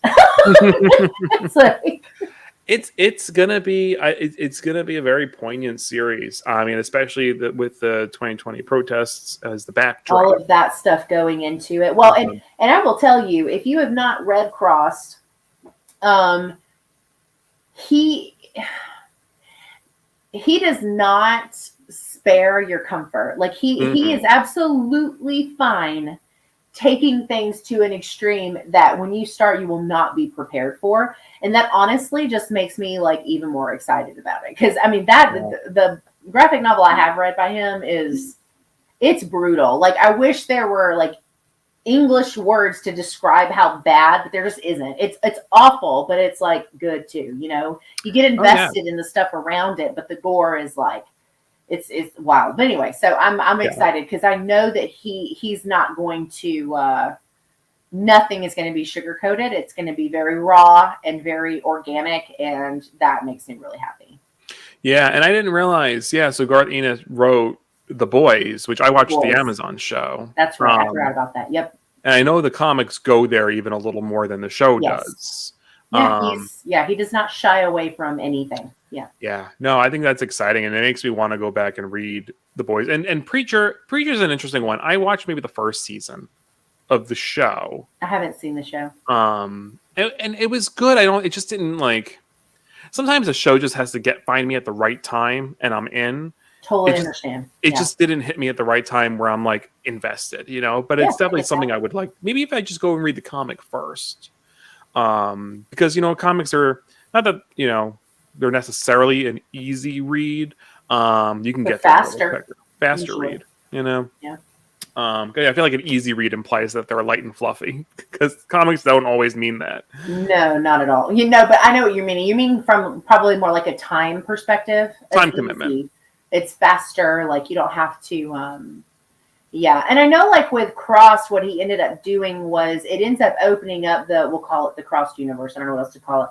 It's gonna be a very poignant series. I mean, especially with the 2020 protests as the backdrop. All of that stuff going into it. Well, and I will tell you, if you have not read Crossed, he does not spare your comfort. Like he is absolutely fine taking things to an extreme that when you start, you will not be prepared for. And that honestly just makes me like even more excited about it. Cause I mean the graphic novel I have read by him it's brutal. Like I wish there were like English words to describe how bad, but there just isn't. It's awful, but it's like good too. You know, you get invested in the stuff around it, but the gore is like, it's wild. But anyway, so I'm excited because I know that he's not going to, nothing is going to be sugar coated. It's going to be very raw and very organic. And that makes me really happy. Yeah. And I didn't realize, so Garth Ennis wrote The Boys, which I watched the Amazon show. That's right. I forgot about that. Yep. And I know the comics go there even a little more than the show does. Yeah, he does not shy away from anything. Yeah. Yeah. No, I think that's exciting, and it makes me want to go back and read The Boys. And Preacher's an interesting one. I watched maybe the first season of the show. I haven't seen the show. And it was good. It just didn't like. Sometimes a show just has to find me at the right time, and I'm in. Totally understand. It just didn't hit me at the right time where I'm like invested, you know. But it's definitely something I would like. Maybe if I just go and read the comic first, because comics are not that they're necessarily an easy read. You can get faster read, Yeah. I feel like an easy read implies that they're light and fluffy because comics don't always mean that. No, not at all. But I know what you mean. You mean from probably more like a time perspective. Time commitment. It's faster. Like you don't have to. And I know like with Cross, what he ended up doing was it ends up opening up we'll call it the Crossed universe. I don't know what else to call it,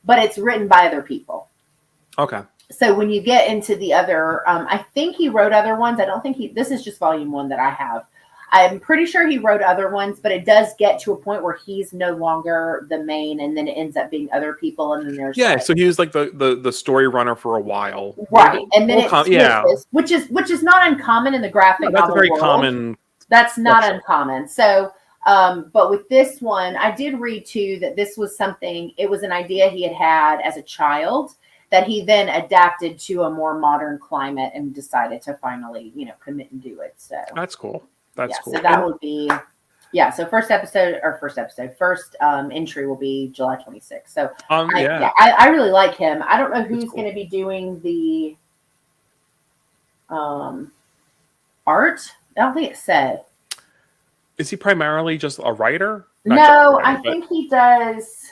but it's written by other people. Okay. So when you get into the other, I think he wrote other ones. I don't think this is just volume 1 that I have. I'm pretty sure he wrote other ones, but it does get to a point where he's no longer the main, and then it ends up being other people. And then there's so he was like the story runner for a while, right? And then it switches, which is not uncommon in the graphic novel world. Common. That's not uncommon. So, but with this one, I did read too that this was something. It was an idea he had as a child that he then adapted to a more modern climate and decided to finally, commit and do it. So that's cool. That's cool. So that would be, so first entry will be July 26th. So I really like him. I don't know who's going to be doing the art. I don't think it said. Is he primarily just a writer? I think he does.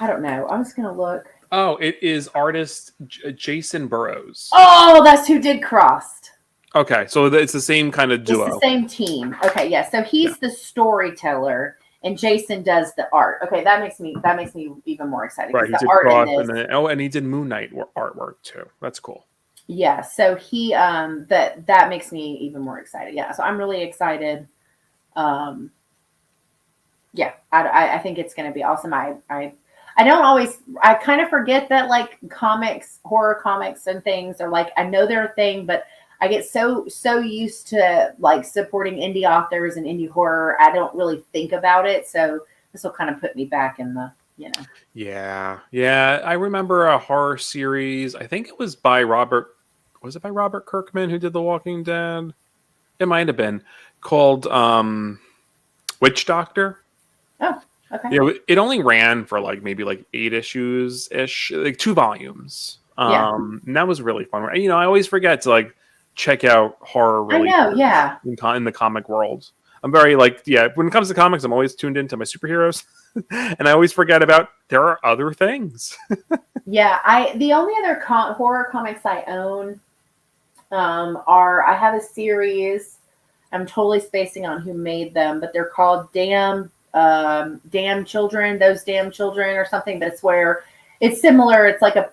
I don't know. I'm just going to look. Oh, it is artist Jason Burrows. Oh, that's who did Crossed. Okay, so it's the same kind of duo. It's the same team. Okay, yeah. So he's the storyteller, and Jason does the art. Okay, that makes me even more excited. Right, he did Cross, and he did Moon Knight artwork too. That's cool. Yeah, so he that makes me even more excited. Yeah, so I'm really excited. I think it's going to be awesome. I kind of forget that like horror comics and things are like, I know they're a thing, but I get so used to like supporting indie authors and indie horror. I don't really think about it. So this will kind of put me back in the, Yeah. I remember a horror series. I think it was by Robert Kirkman who did The Walking Dead? It might have been called Witch Doctor. Oh, okay. Yeah, it only ran for like maybe like 8 issues ish, like 2 volumes. And that was really fun. I always forget to like check out horror. Really, I know, in the comic world, I'm very like, when it comes to comics, I'm always tuned into my superheroes, and I always forget about there are other things. The only other horror comics I own I have a series. I'm totally spacing on who made them, but they're called Damn Children, Those Damn Children or something. But it's similar. It's like a,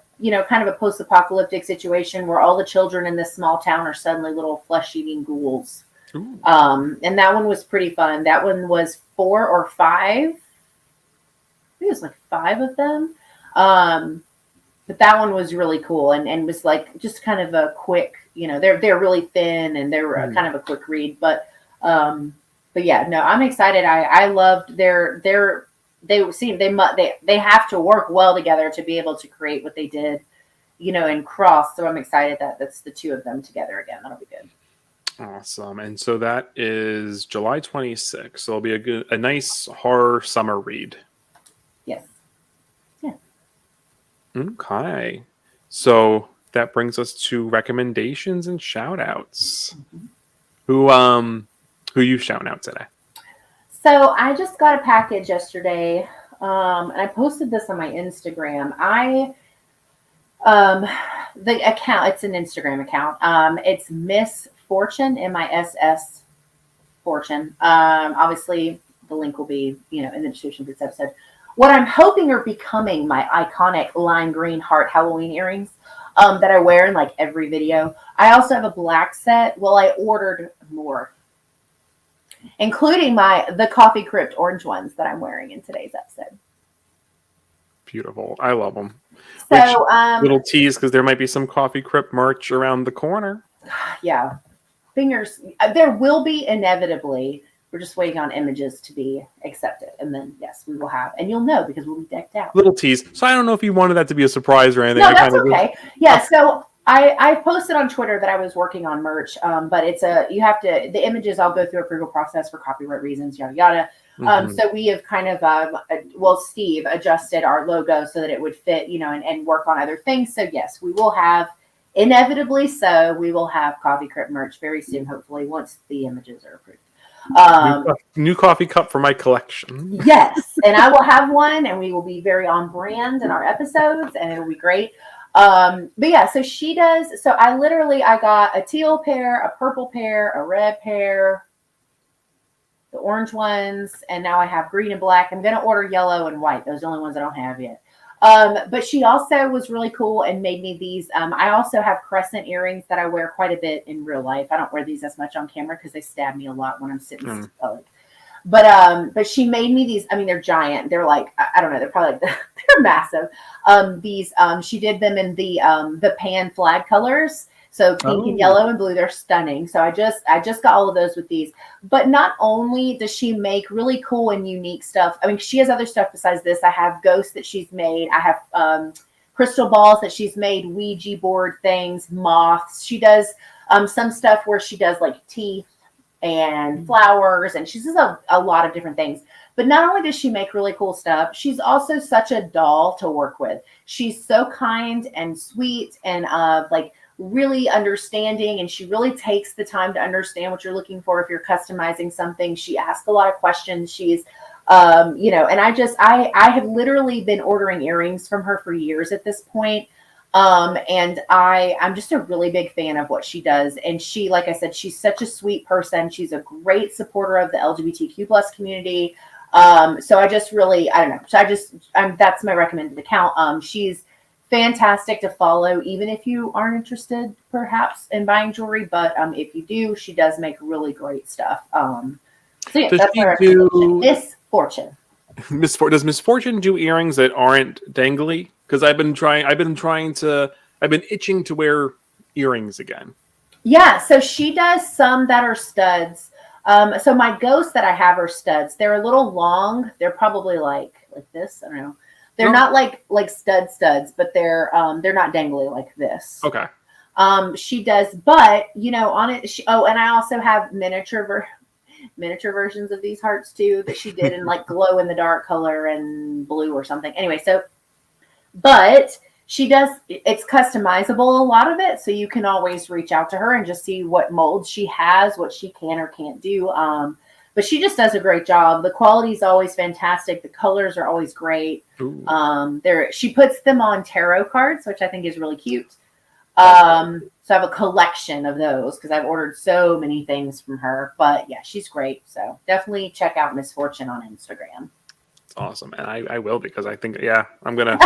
kind of a post-apocalyptic situation where all the children in this small town are suddenly little flesh-eating ghouls. Ooh. And that one was pretty fun. That one was 4 or 5. I think it was like 5 of them. But that one was really cool and was like just kind of a quick, they're really thin and they're kind of a quick read. But yeah, no, I'm excited. I loved they have to work well together to be able to create what they did, in Cross. So I'm excited that that's the 2 of them together again. That'll be good. Awesome. And so that is July 26th. So it'll be a nice horror summer read. Yes. Yeah. Okay. So that brings us to recommendations and shout outs. Mm-hmm. Who you shouting out today? So I just got a package yesterday. And I posted this on my Instagram. The account, it's an Instagram account. It's Miss Fortune, MISS Fortune. Obviously the link will be, in the description for this episode. What I'm hoping are becoming my iconic lime green heart Halloween earrings that I wear in like every video. I also have a black set. Well, I ordered more, including the coffee Crypt orange ones that I'm wearing in today's episode. Beautiful. I love them. So, little tease, because there might be some coffee Crypt merch around the corner. Yeah. Fingers. There will be inevitably. We're just waiting on images to be accepted. And then, yes, we will have. And you'll know because we'll be decked out. Little tease. So I don't know if you wanted that to be a surprise or anything. No, that's okay. Yeah, so I posted on Twitter that I was working on merch, but the images all go through approval process for copyright reasons, yada, yada. Mm-hmm. So we have kind of, Steve adjusted our logo so that it would fit, and work on other things. So yes, we will have, inevitably so, we will have Coffee Crypt merch very soon, hopefully, once the images are approved. New coffee cup for my collection. Yes, and I will have one, and we will be very on brand in our episodes, and it'll be great. But yeah, so she does. So I got a teal pair, a purple pair, a red pair, the orange ones, and now I have green and black. I'm gonna order yellow and white. Those are the only ones I don't have yet. But she also was really cool and made me these. I also have crescent earrings that I wear quite a bit in real life. I don't wear these as much on camera because they stab me a lot when I'm sitting. But she made me these. I mean, they're giant. They're like, I don't know. They're probably they're massive. She did them in the pan flag colors. So pink and yellow and blue, they're stunning. So I just got all of those with these. But not only does she make really cool and unique stuff. I mean, she has other stuff besides this. I have ghosts that she's made. I have crystal balls that she's made, Ouija board things, moths. She does some stuff where she does like teeth and flowers, and she does a lot of different things. But not only does she make really cool stuff, she's also such a doll to work with. She's so kind and sweet and really understanding, and she really takes the time to understand what you're looking for if you're customizing something. She asks a lot of questions. She's and I have literally been ordering earrings from her for years at this point. And I'm just a really big fan of what she does. And she, like I said, she's such a sweet person. She's a great supporter of the LGBTQ plus community. So I just really, I don't know. So that's my recommended account. She's fantastic to follow, even if you aren't interested perhaps in buying jewelry, but if you do, she does make really great stuff. So yeah, that's my recommendation. Miss Fortune. Does Miss Fortune do earrings that aren't dangly? Because I've been itching to wear earrings again. Yeah, so she does some that are studs. So my ghosts that I have are studs. They're a little long. They're probably like this. I don't know. They're not like studs, but they're not dangly like this. Okay. She does, but on it. And I also have miniature versions of these hearts too that she did in like glow in the dark color and blue or something. Anyway, but she does. It's customizable, a lot of it, so you can always reach out to her and just see what molds she has, what she can or can't do. But she just does a great job. The quality is always fantastic. The colors are always great. She puts them on tarot cards, which I think is really cute. So I have a collection of those because I've ordered so many things from her. But yeah, she's great. So definitely check out Miss Fortune on Instagram. awesome, and I will, because I think I'm gonna.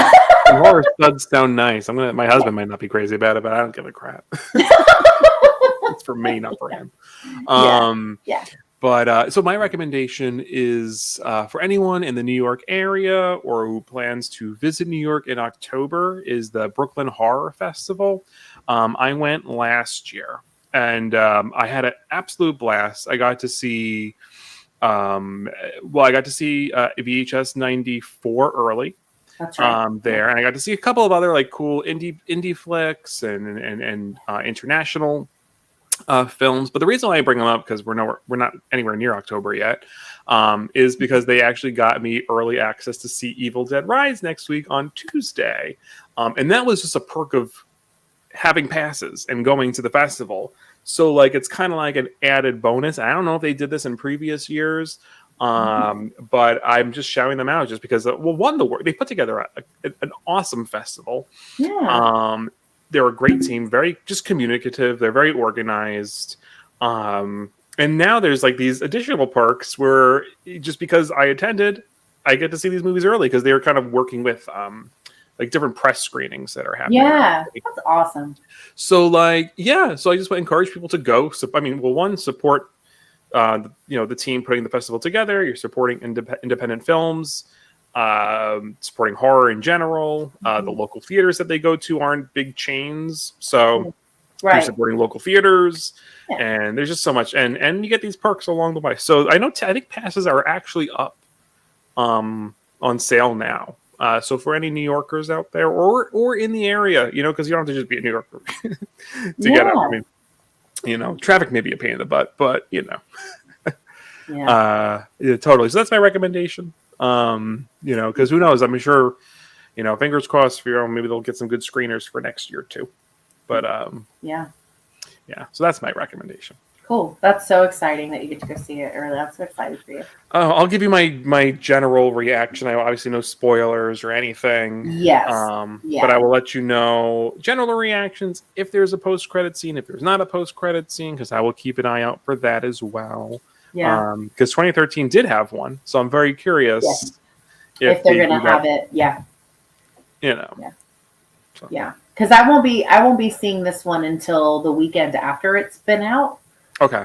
Horror studs sound nice. My husband might not be crazy about it, but I don't give a crap. It's for me, not for him. Yeah. But so my recommendation is for anyone in the New York area or who plans to visit New York in October is the Brooklyn Horror Festival. I went last year, and I had an absolute blast. I got to see, VHS 94 early. That's right. There, and I got to see a couple of other like cool indie flicks and international films. But the reason why I bring them up, because we're not anywhere near October yet, is because they actually got me early access to see Evil Dead Rise next week on Tuesday, and that was just a perk of having passes and going to the festival. So like it's kind of like an added bonus. I don't know if they did this in previous years. But I'm just shouting them out just because, they put together an awesome festival. Yeah. They're a great team, very just communicative. They're very organized. And now there's like these additional perks where just because I attended, I get to see these movies early because they were kind of working with like different press screenings that are happening. Yeah, that's awesome. So so I just want to encourage people to go. So support. The team putting the festival together. You're supporting independent films, supporting horror in general. The local theaters that they go to aren't big chains, so you're supporting local theaters. Yeah. And there's just so much, and you get these perks along the way. So I think passes are actually up on sale now. So for any New Yorkers out there or in the area, because you don't have to just be a New Yorker to get up. I mean, traffic may be a pain in the butt, but totally. So that's my recommendation. Because who knows? I'm sure, fingers crossed for maybe they'll get some good screeners for next year too. But so that's my recommendation. Cool. That's so exciting that you get to go see it early. I'm so excited for you. I'll give you my general reaction. I obviously no spoilers or anything. Yes. But I will let you know general reactions if there's a post-credit scene, if there's not a post-credit scene, because I will keep an eye out for that as well. Yeah. Because 2013 did have one, so I'm very curious if they're going to have it. Yeah. Yeah. So. Yeah. Because I won't be seeing this one until the weekend after it's been out. Okay.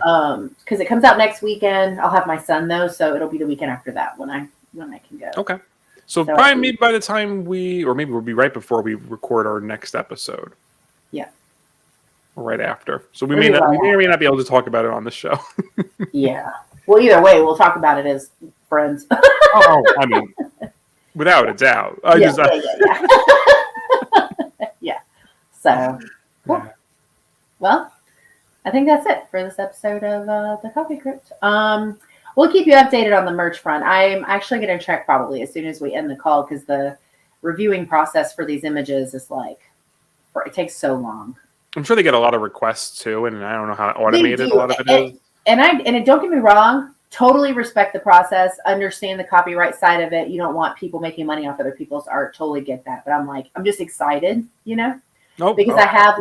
Because it comes out next weekend. I'll have my son though, so it'll be the weekend after that when I can go. Okay. So probably maybe by the time maybe we'll be right before we record our next episode. Yeah. Or right after. So we may or may not be able to talk about it on the show. Yeah. Well, either way, we'll talk about it as friends. I mean, without a doubt. Yeah. So, cool. Yeah. Well, I think that's it for this episode of the Coffee Crypt. We'll keep you updated on the merch front. I'm actually going to check probably as soon as we end the call because the reviewing process for these images is it takes so long. I'm sure they get a lot of requests too, and I don't know how automated a lot of it is. And don't get me wrong, totally respect the process, understand the copyright side of it. You don't want people making money off other people's art. Totally get that. But I'm just excited, because I have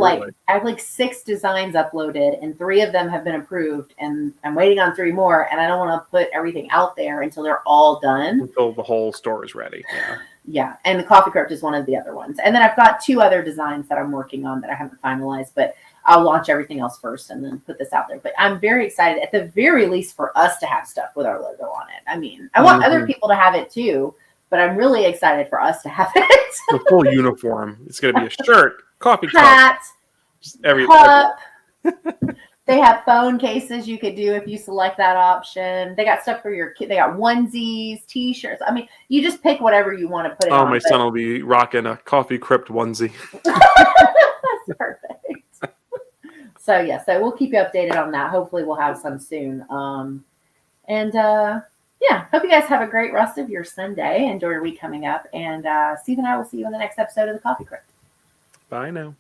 6 designs uploaded and 3 of them have been approved and I'm waiting on 3 more and I don't want to put everything out there until they're all done. Until the whole store is ready. Yeah. Yeah. And the Coffee Crypt is one of the other ones. And then I've got 2 other designs that I'm working on that I haven't finalized, but I'll launch everything else first and then put this out there. But I'm very excited at the very least for us to have stuff with our logo on it. I mean, I want other people to have it too, but I'm really excited for us to have it. The full uniform. It's going to be a shirt, coffee hat, cup. They have phone cases you could do if you select that option. They got stuff for your kid. They got onesies, T-shirts. I mean, you just pick whatever you want to put it on. My son will be rocking a Coffee Crypt onesie. That's perfect. So we'll keep you updated on that. Hopefully we'll have some soon. Hope you guys have a great rest of your Sunday. Enjoy your week coming up. And Steve and I will see you in the next episode of the Coffee Crypt. Bye now.